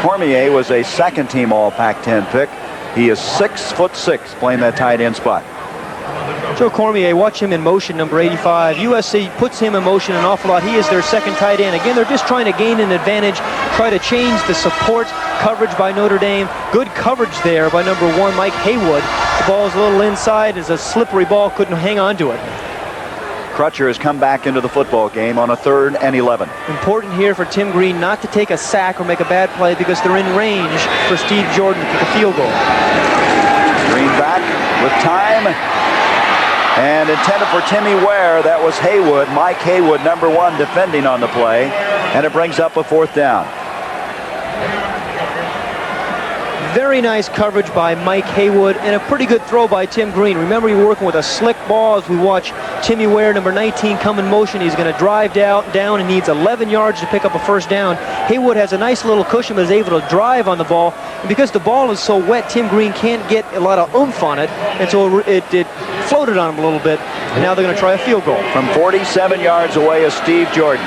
Cormier was a 2nd-team All Pac-10 pick. He is 6'6", playing that tight end spot. Joe Cormier, watch him in motion, number 85. USC puts him in motion an awful lot. He is their 2nd tight end. Again, they're just trying to gain an advantage, try to change the support coverage by Notre Dame. Good coverage there by number 1, Mike Haywood. The ball's a little inside. It's a slippery ball, couldn't hang on to it. Crutcher has come back into the football game on a 3rd and 11. Important here for Tim Green not to take a sack or make a bad play because they're in range for Steve Jordan to kick a field goal. Green back with time. And intended for Timmy Ware, that was Haywood. Mike Haywood, number 1, defending on the play. And it brings up a 4th down. Very nice coverage by Mike Haywood and a pretty good throw by Tim Green. Remember, you're working with a slick ball as we watch Timmy Ware, number 19, come in motion. He's going to drive down and needs 11 yards to pick up a 1st down. Haywood has a nice little cushion, but is able to drive on the ball. And because the ball is so wet, Tim Green can't get a lot of oomph on it, and so it floated on them a little bit, and now they're going to try a field goal. From 47 yards away is Steve Jordan.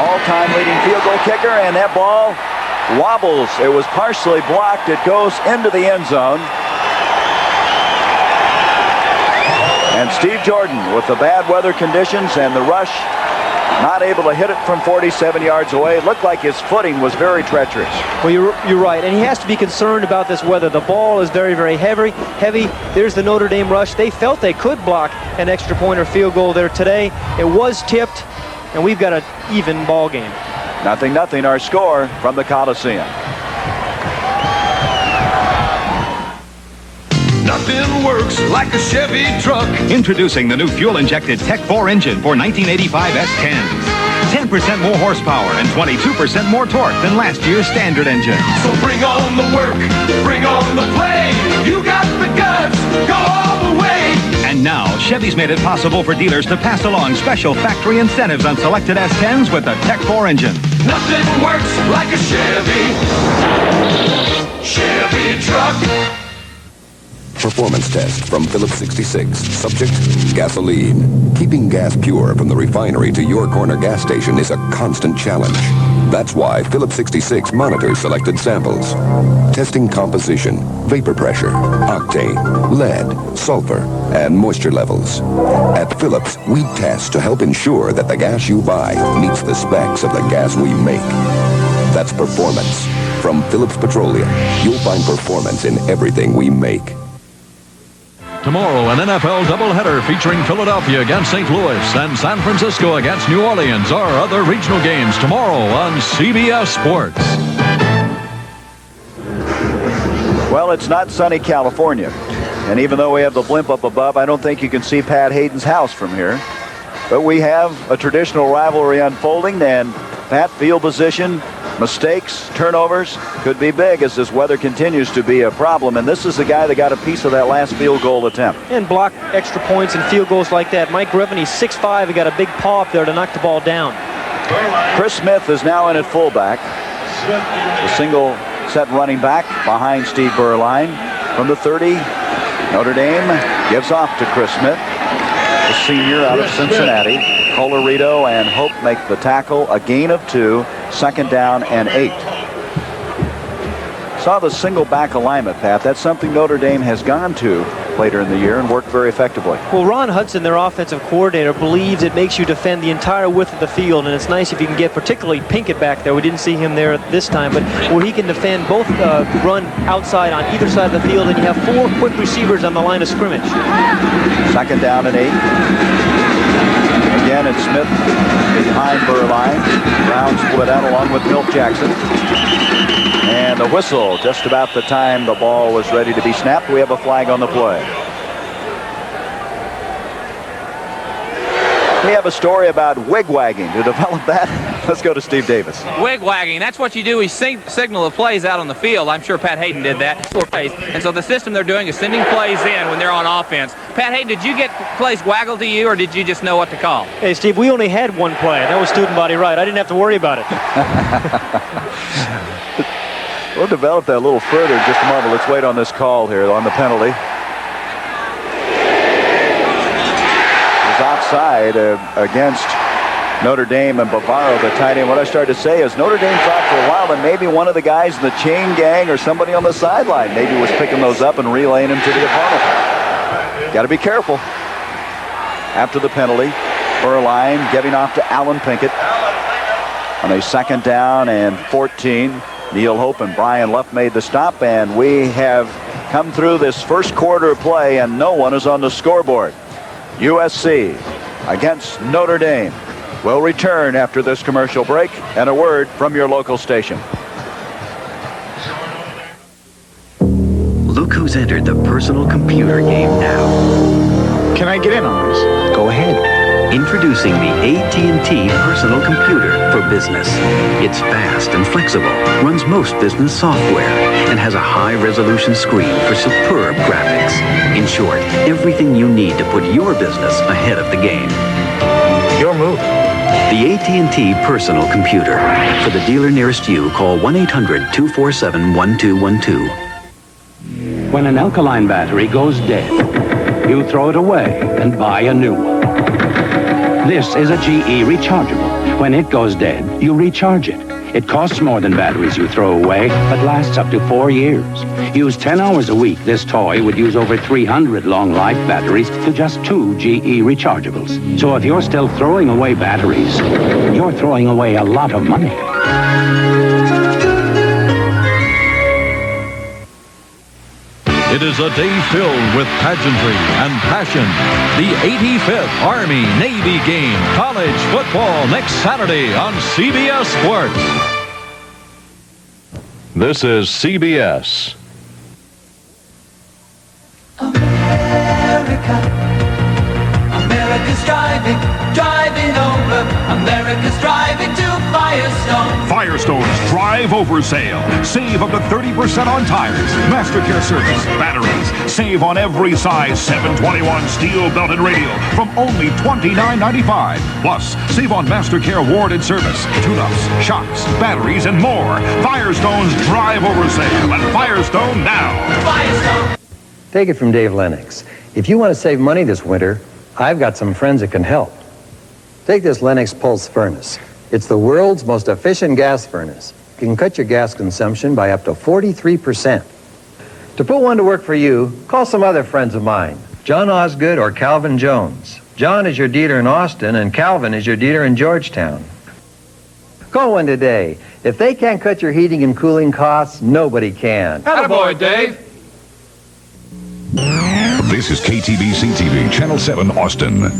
All-time leading field goal kicker, and that ball wobbles. It was partially blocked. It goes into the end zone. And Steve Jordan, with the bad weather conditions and the rush, not able to hit it from 47 yards away. It looked like his footing was very treacherous. Well, you're right, and he has to be concerned about this weather. The ball is very, very heavy. There's the Notre Dame rush. They felt they could block an extra point or field goal there today. It was tipped, and we've got an even ball game. 0-0 our score from the Coliseum. Nothing works like a Chevy truck. Introducing the new fuel-injected Tech 4 engine for 1985 S10s. 10% more horsepower and 22% more torque than last year's standard engine. So bring on the work, bring on the play. You got the guts, go all the way. And now, Chevy's made it possible for dealers to pass along special factory incentives on selected S10s with the Tech 4 engine. Nothing works like a Chevy truck. Performance test from Phillips 66. Subject, gasoline. Keeping gas pure from the refinery to your corner gas station is a constant challenge. That's why Phillips 66 monitors selected samples. Testing composition, vapor pressure, octane, lead, sulfur, and moisture levels. At Phillips, we test to help ensure that the gas you buy meets the specs of the gas we make. That's performance. From Phillips Petroleum, you'll find performance in everything we make. Tomorrow, an NFL doubleheader featuring Philadelphia against St. Louis and San Francisco against New Orleans. Our other regional games tomorrow on CBS Sports. Well, it's not sunny California. And even though we have the blimp up above, I don't think you can see Pat Hayden's house from here. But we have a traditional rivalry unfolding, and Pat, field position, mistakes, turnovers could be big as this weather continues to be a problem. And this is the guy that got a piece of that last field goal attempt. And block extra points and field goals like that. Mike Griffin, he's 6'5", he got a big paw up there to knock the ball down. Chris Smith is now in at fullback. The single set running back behind Steve Berline. From the 30, Notre Dame gives off to Chris Smith, the senior out of Cincinnati. Colorado and Hope make the tackle. A gain of 2, 2nd down and 8. Saw the single back alignment, Pat. That's something Notre Dame has gone to later in the year and worked very effectively. Well, Ron Hudson, their offensive coordinator, believes it makes you defend the entire width of the field, and it's nice if you can get particularly Pinkett back there. We didn't see him there this time, but where he can defend both run outside on either side of the field, and you have 4 quick receivers on the line of scrimmage. 2nd down and 8. Again, it's Smith behind Berline. Brown split out along with Milt Jackson. And the whistle just about the time the ball was ready to be snapped. We have a flag on the play. We have a story about wig-wagging. To develop that, let's go to Steve Davis. Wig-wagging, that's what you do. We signal the plays out on the field. I'm sure Pat Hayden did that. And so the system they're doing is sending plays in when they're on offense. Pat Hayden, did you get plays waggled to you, or did you just know what to call? Hey, Steve, we only had one play. That was student body right. I didn't have to worry about it. We'll develop that a little further in just a moment. Let's wait on this call here on the penalty. Offside against Notre Dame and Bavaro, the tight end. What I started to say is Notre Dame thought for a while that maybe one of the guys in the chain gang or somebody on the sideline maybe was picking those up and relaying them to the opponent. Got to be careful. After the penalty, Berline giving off to Alan Pinkett on a 2nd down and 14. Neil Hope and Brian Luff made the stop, and we have come through this first quarter of play, and no one is on the scoreboard. USC against Notre Dame. We'll return after this commercial break and a word from your local station. Look who's entered the personal computer game now. Can I get in on this? Go ahead. Introducing the AT&T Personal Computer for Business. It's fast and flexible, runs most business software, and has a high-resolution screen for superb graphics. In short, everything you need to put your business ahead of the game. Your move. The AT&T Personal Computer. For the dealer nearest you, call 1-800-247-1212. When an alkaline battery goes dead, you throw it away and buy a new one. This is a GE rechargeable. When it goes dead, you recharge it. It costs more than batteries you throw away, but lasts up to 4 years. Use 10 hours a week, this toy would use over 300 long-life batteries to just 2 GE rechargeables. So if you're still throwing away batteries, you're throwing away a lot of money. It is a day filled with pageantry and passion. The 85th Army-Navy game, college football, next Saturday on CBS Sports. This is CBS. America's driving over. America's driving to Firestone. Firestone's Drive Over Sale. Save up to 30% on tires, MasterCare service, batteries. Save on every size 721 steel belted radio from only $29.95. Plus, save on MasterCare awarded service, tune-ups, shocks, batteries, and more. Firestone's Drive Over Sale at Firestone now. Firestone. Take it from Dave Lennox. If you want to save money this winter, I've got some friends that can help. Take this Lennox Pulse furnace. It's the world's most efficient gas furnace. You can cut your gas consumption by up to 43%. To put one to work for you, call some other friends of mine, John Osgood or Calvin Jones. John is your dealer in Austin, and Calvin is your dealer in Georgetown. Call one today. If they can't cut your heating and cooling costs, nobody can. Attaboy, Dave. This is KTBC-TV, Channel 7, Austin.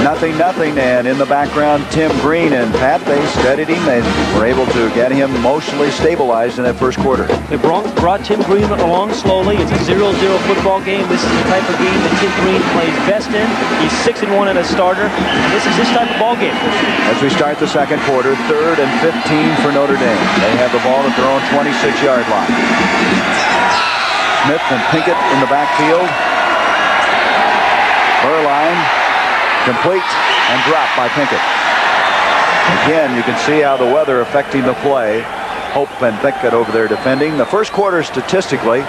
0-0, and in the background, Tim Green and Pat, they steadied him. They were able to get him emotionally stabilized in that first quarter. They brought Tim Green along slowly. It's a 0-0 football game. This is the type of game that Tim Green plays best in. He's 6-1 as a starter, and this is his type of ball game. As we start the second quarter, 3rd and 15 for Notre Dame. They have the ball at their own 26-yard line. Smith and Pinkett in the backfield. Burline complete and dropped by Pinkett. Again, you can see how the weather affecting the play. Hope and Pinkett over there defending. The first quarter, statistically,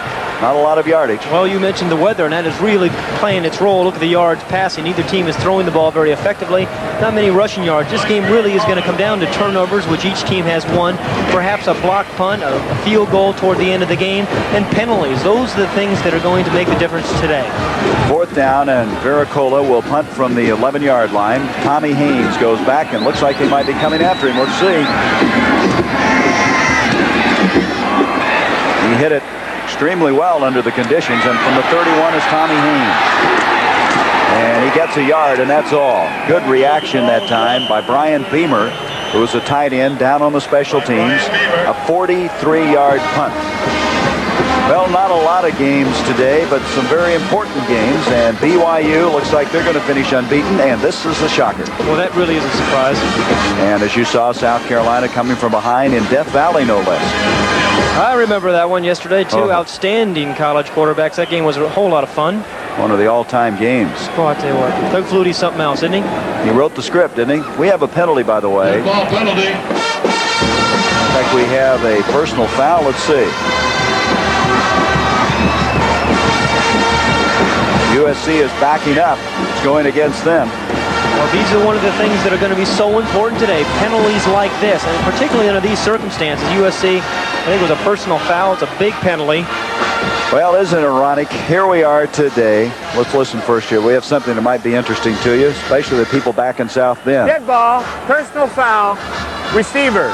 not a lot of yardage. Well, you mentioned the weather, and that is really playing its role. Look at the yards passing. Neither team is throwing the ball very effectively. Not many rushing yards. This game really is going to come down to turnovers, which each team has won. Perhaps a block punt, a field goal toward the end of the game, and penalties. Those are the things that are going to make the difference today. 4th down, and Vericola will punt from the 11-yard line. Tommy Haynes goes back and looks like they might be coming after him. Let's see. He hit it extremely well under the conditions, and from the 31 is Tommy Haynes. And he gets a yard, and that's all. Good reaction that time by Brian Beamer, who was a tight end down on the special teams. A 43-yard punt. Well, not a lot of games today, but some very important games, and BYU looks like they're going to finish unbeaten, and this is the shocker. Well, that really is a surprise. And as you saw, South Carolina coming from behind in Death Valley, no less. I remember that one yesterday, too. Outstanding college quarterbacks. That game was a whole lot of fun. One of the all-time games. Oh, I tell you what, Doug Flutie's something else, isn't he? He wrote the script, didn't he? We have a penalty, by the way. Ball penalty. In fact, we have a personal foul. Let's see. USC is backing up. It's going against them. Well, these are one of the things that are going to be so important today. Penalties like this, and particularly under these circumstances. USC, I think it was a personal foul. It's a big penalty. Well, isn't it ironic? Here we are today. Let's listen first here. We have something that might be interesting to you, especially the people back in South Bend. Dead ball, personal foul, receiver.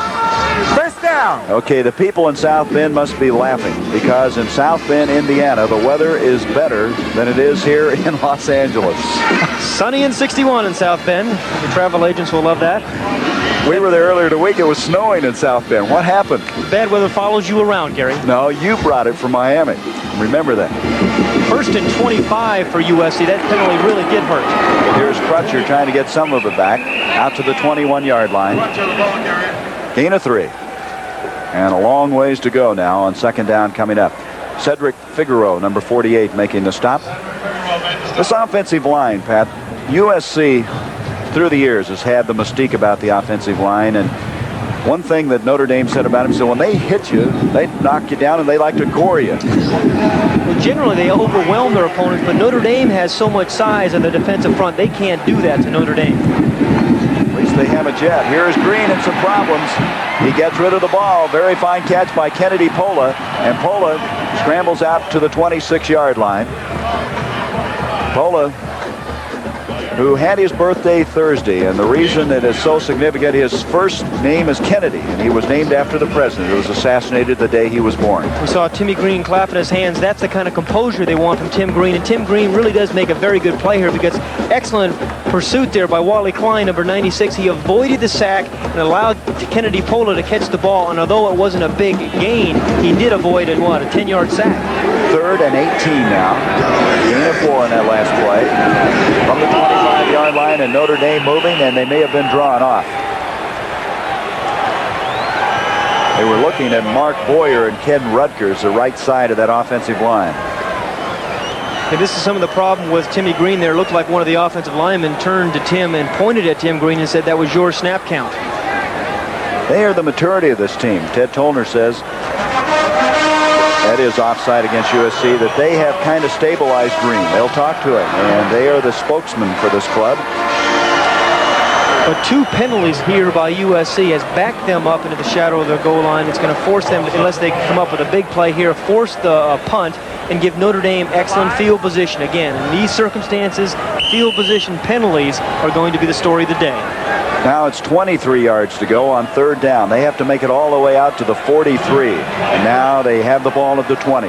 First down. Okay, the people in South Bend must be laughing because in South Bend, Indiana, the weather is better than it is here in Los Angeles. Sunny and 61 in South Bend. The travel agents will love that. We were there earlier the week. It was snowing in South Bend. What happened? Bad weather follows you around, Gary. No, you brought it from Miami. Remember that. 1st and 25 for USC. That penalty really did hurt. Well, here's Crutcher trying to get some of it back out to the 21-yard line. Gain of 3. And a long ways to go now on 2nd down coming up. Cedric Figueroa, number 48, making the stop. This offensive line, Pat, USC through the years has had the mystique about the offensive line, and One thing that Notre Dame said about him, so when they hit you, they knock you down and they like to gore you. Well, generally they overwhelm their opponents, but Notre Dame has so much size on the defensive front, they can't do that to Notre Dame. At least they have a jet. Here's Green and some problems. He gets rid of the ball. Very fine catch by Kennedy Pola, and Pola scrambles out to the 26-yard line. Pola, who had his birthday Thursday, and the reason it is so significant, his first name is Kennedy, and he was named after the president who was assassinated the day he was born. We saw Timmy Green clapping his hands. That's the kind of composure they want from Tim Green, and Tim Green really does make a very good play here because excellent pursuit there by Wally Klein, number 96. He avoided the sack and allowed Kennedy Pola to catch the ball, and although it wasn't a big gain, he did avoid a 10-yard sack. 3rd and 18 now. Gain of 4 on that last play. From the 25-yard line, and Notre Dame moving, and they may have been drawn off. They were looking at Mark Boyer and Ken Rutgers, the right side of that offensive line. And this is some of the problem with Timmy Green there. It looked like one of the offensive linemen turned to Tim and pointed at Tim Green and said that was your snap count. They are the maturity of this team. Ted Tollner says that is offside against USC, that they have kind of stabilized Green. They'll talk to him, and they are the spokesman for this club. But 2 penalties here by USC has backed them up into the shadow of their goal line. It's going to force them, unless they come up with a big play here, force the punt and give Notre Dame excellent field position. Again, in these circumstances, field position penalties are going to be the story of the day. Now it's 23 yards to go on 3rd down. They have to make it all the way out to the 43. And now they have the ball at the 20.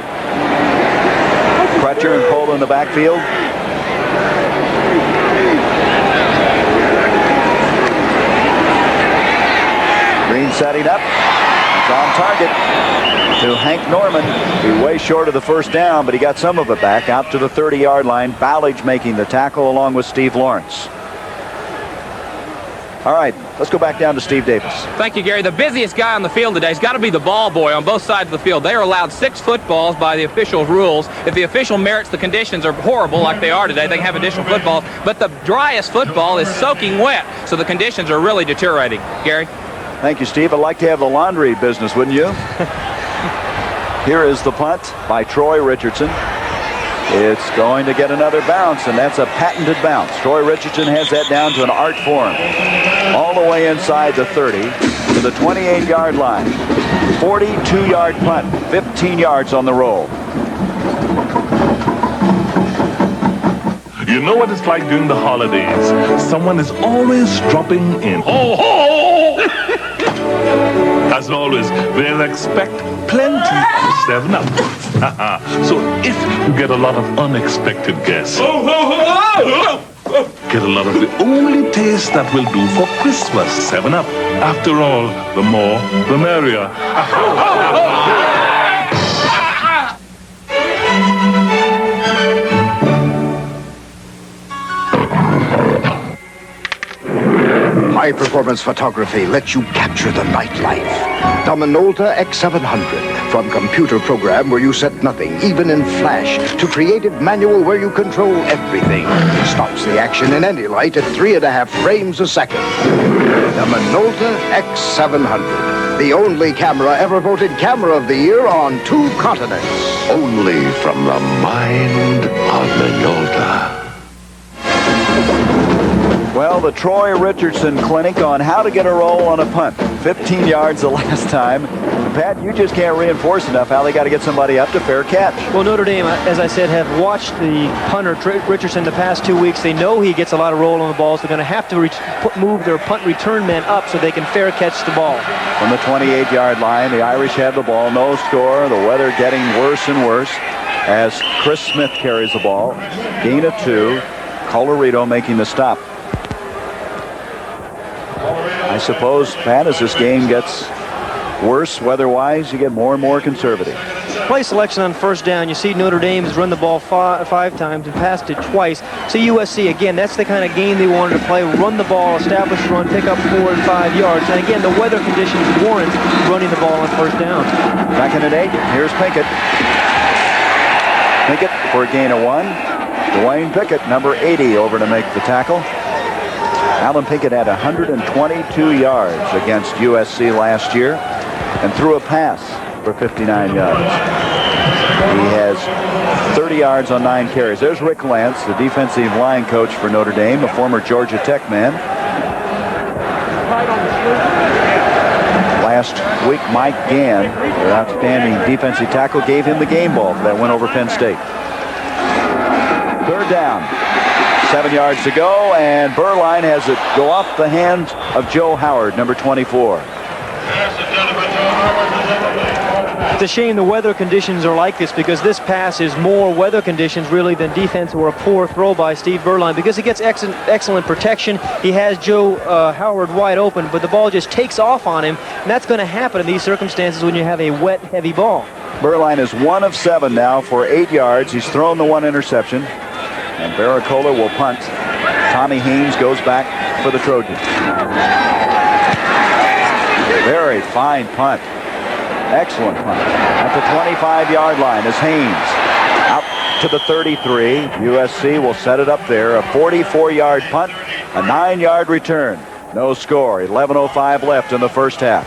Crutcher and Pola in the backfield. Green setting up. It's on target to Hank Norman. He's way short of the first down, but he got some of it back out to the 30-yard line. Ballage making the tackle along with Steve Lawrence. All right, let's go back down to Steve Davis. Thank you, Gary. The busiest guy on the field today has got to be the ball boy on both sides of the field. They are allowed 6 footballs by the official rules. If the official merits the conditions are horrible like they are today, they can have additional footballs. But the driest football is soaking wet, so the conditions are really deteriorating. Gary? Thank you, Steve. I'd like to have the laundry business, wouldn't you? Here is the punt by Troy Richardson. It's going to get another bounce, and that's a patented bounce. Troy Richardson has that down to an art form. All the way inside the 30 to the 28-yard line. 42-yard punt, 15 yards on the roll. You know what it's like during the holidays? Someone is always dropping in. Ho, ho! As always, they'll expect plenty of 7-Up. So if you get a lot of unexpected guests, get a lot of the only taste that will do for Christmas, 7-Up. After all, the more, the merrier. High-performance photography lets you capture the nightlife. The Minolta X700. From computer program where you set nothing, even in flash, to creative manual where you control everything. Stops the action in any light at 3.5 frames a second. The Minolta X700. The only camera ever voted Camera of the Year on 2 continents. Only from the mind of Minolta. Well, the Troy Richardson Clinic on how to get a roll on a punt. 15 yards the last time. Pat, you just can't reinforce enough how they got to get somebody up to fair catch. Well, Notre Dame, as I said, have watched the punter Richardson the past 2 weeks. They know he gets a lot of roll on the balls. They're going to have to move their punt return men up so they can fair catch the ball. From the 28-yard line, the Irish have the ball. No score. The weather getting worse and worse as Chris Smith carries the ball. Gain of 2. Colorado making the stop. I suppose, Pat, as this game gets worse weather-wise, you get more and more conservative. Play selection on 1st down. You see Notre Dame has run the ball 5 times and passed it twice. So USC, again, that's the kind of game they wanted to play. Run the ball, establish run, pick up 4 and 5 yards. And again, the weather conditions warrant running the ball on 1st down. 2nd and 8. Here's Pinkett. Pinkett for a gain of 1. Dwayne Pickett, number 80, over to make the tackle. Alan Pinkett had 122 yards against USC last year and threw a pass for 59 yards. He has 30 yards on 9 carries. There's Rick Lance, the defensive line coach for Notre Dame, a former Georgia Tech man. Last week, Mike Gann, their outstanding defensive tackle, gave him the game ball that went over Penn State. Third down. 7 yards to go, and Berline has it go off the hands of Joe Howard, number 24. It's a shame the weather conditions are like this, because this pass is more weather conditions really than defense or a poor throw by Steve Berline, because he gets excellent protection. He has Joe Howard wide open, but the ball just takes off on him, and that's going to happen in these circumstances when you have a wet, heavy ball. Berline is 1 of 7 now for 8 yards. He's thrown the 1 interception, and Baracola will punt. Tommy Haynes goes back for the Trojans. Very fine punt. Excellent punt. At the 25-yard line is Haynes. Out to the 33. USC will set it up there. A 44-yard punt, a 9-yard return. No score. 11:05 left in the first half.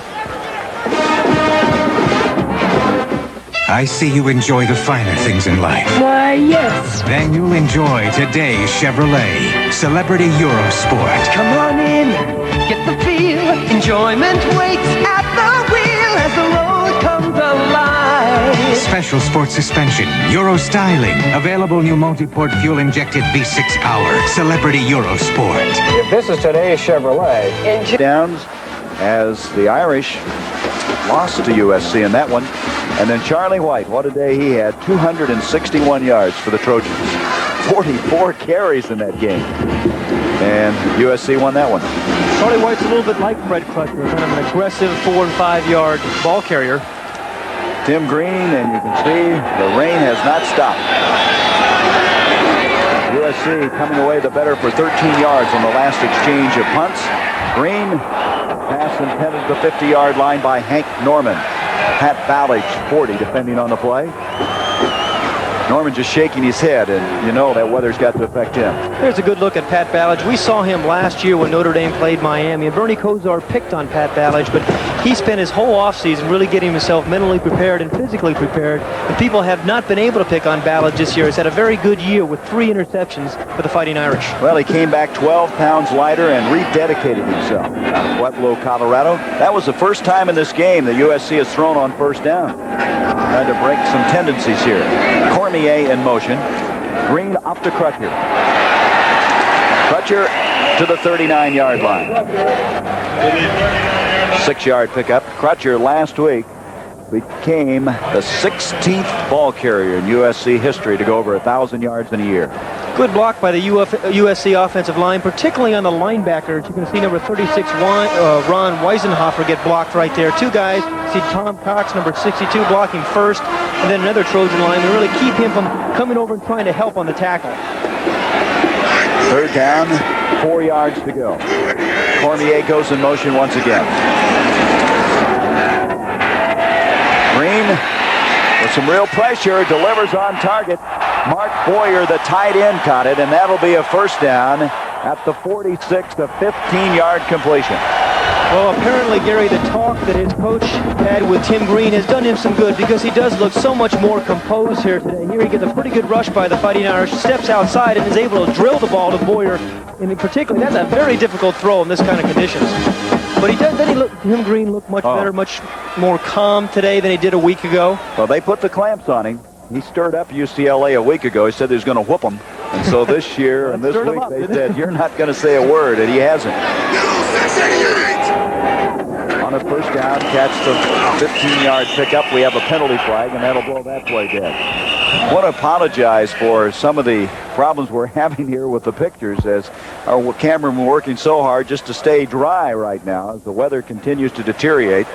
I see you enjoy the finer things in life. Why, yes. Then you'll enjoy today's Chevrolet Celebrity Eurosport. Come on in, get the feel. Enjoyment waits at the wheel as the road comes alive. Special sport suspension, Euro styling. Available new multi-port fuel-injected V6 power. Celebrity Eurosport. If this is today's Chevrolet. Downs as the Irish lost to USC in that one. And then Charlie White, what a day he had. 261 yards for the Trojans. 44 carries in that game. And USC won that one. Charlie White's a little bit like Fred Crutcher, kind of an aggressive 4- and 5-yard ball carrier. Tim Green, and you can see the rain has not stopped. USC coming away the better for 13 yards on the last exchange of punts. Green, pass intended at the 50-yard line by Hank Norman. Pat Ballage, 40, defending on the play. Norman just shaking his head, and you know that weather's got to affect him. There's a good look at Pat Ballage. We saw him last year when Notre Dame played Miami, and Bernie Kosar picked on Pat Ballage, but he spent his whole offseason really getting himself mentally prepared and physically prepared, and people have not been able to pick on Ballage this year. He's had a very good year with 3 interceptions for the Fighting Irish. Well, he came back 12 pounds lighter and rededicated himself out of Pueblo, Colorado. That was the first time in this game that USC has thrown on first down. Trying to break some tendencies here. Cormier in motion. Green up to Crutcher. Crutcher to the 39-yard line. 6-yard pickup. Crutcher last week became the 16th ball carrier in USC history to go over 1,000 yards in a year. Good block by the USC offensive line, particularly on the linebackers. You can see number 36, Ron Weisenhofer, get blocked right there. 2 guys. See Tom Cox, number 62, blocking first, and then another Trojan lineman really keep him from coming over and trying to help on the tackle. Third down, 4 yards to go. Cormier goes in motion once again. Green with some real pressure, delivers on target. Mark Boyer, the tight end, caught it, and that'll be a first down at the 46, a 15-yard completion. Well, apparently, Gary, the talk that his coach had with Tim Green has done him some good, because he does look so much more composed here today. Here he gets a pretty good rush by the Fighting Irish, steps outside, and is able to drill the ball to Boyer. And in particular, that's a very difficult throw in this kind of conditions. But Tim Green looked much better, much more calm today than he did a week ago. Well, they put the clamps on him. He stirred up UCLA a week ago. He said he was going to whoop them. And so this year and this week they said, you're not going to say a word, and he hasn't. On a first down, catch the 15-yard pickup. We have a penalty flag, and that'll blow that play dead. I want to apologize for some of the problems we're having here with the pictures, as our cameramen working so hard just to stay dry right now as the weather continues to deteriorate.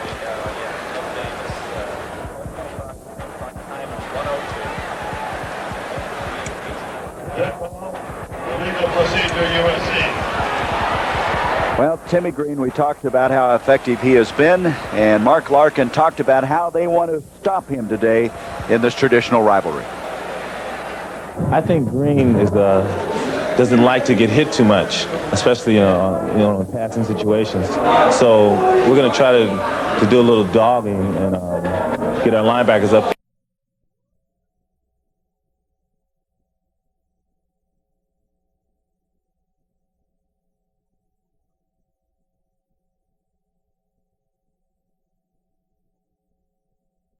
Well, Timmy Green, we talked about how effective he has been, and Mark Larkin talked about how they want to stop him today in this traditional rivalry. I think Green is the doesn't like to get hit too much, especially in passing situations. So we're going to try to do a little dogging and get our linebackers up.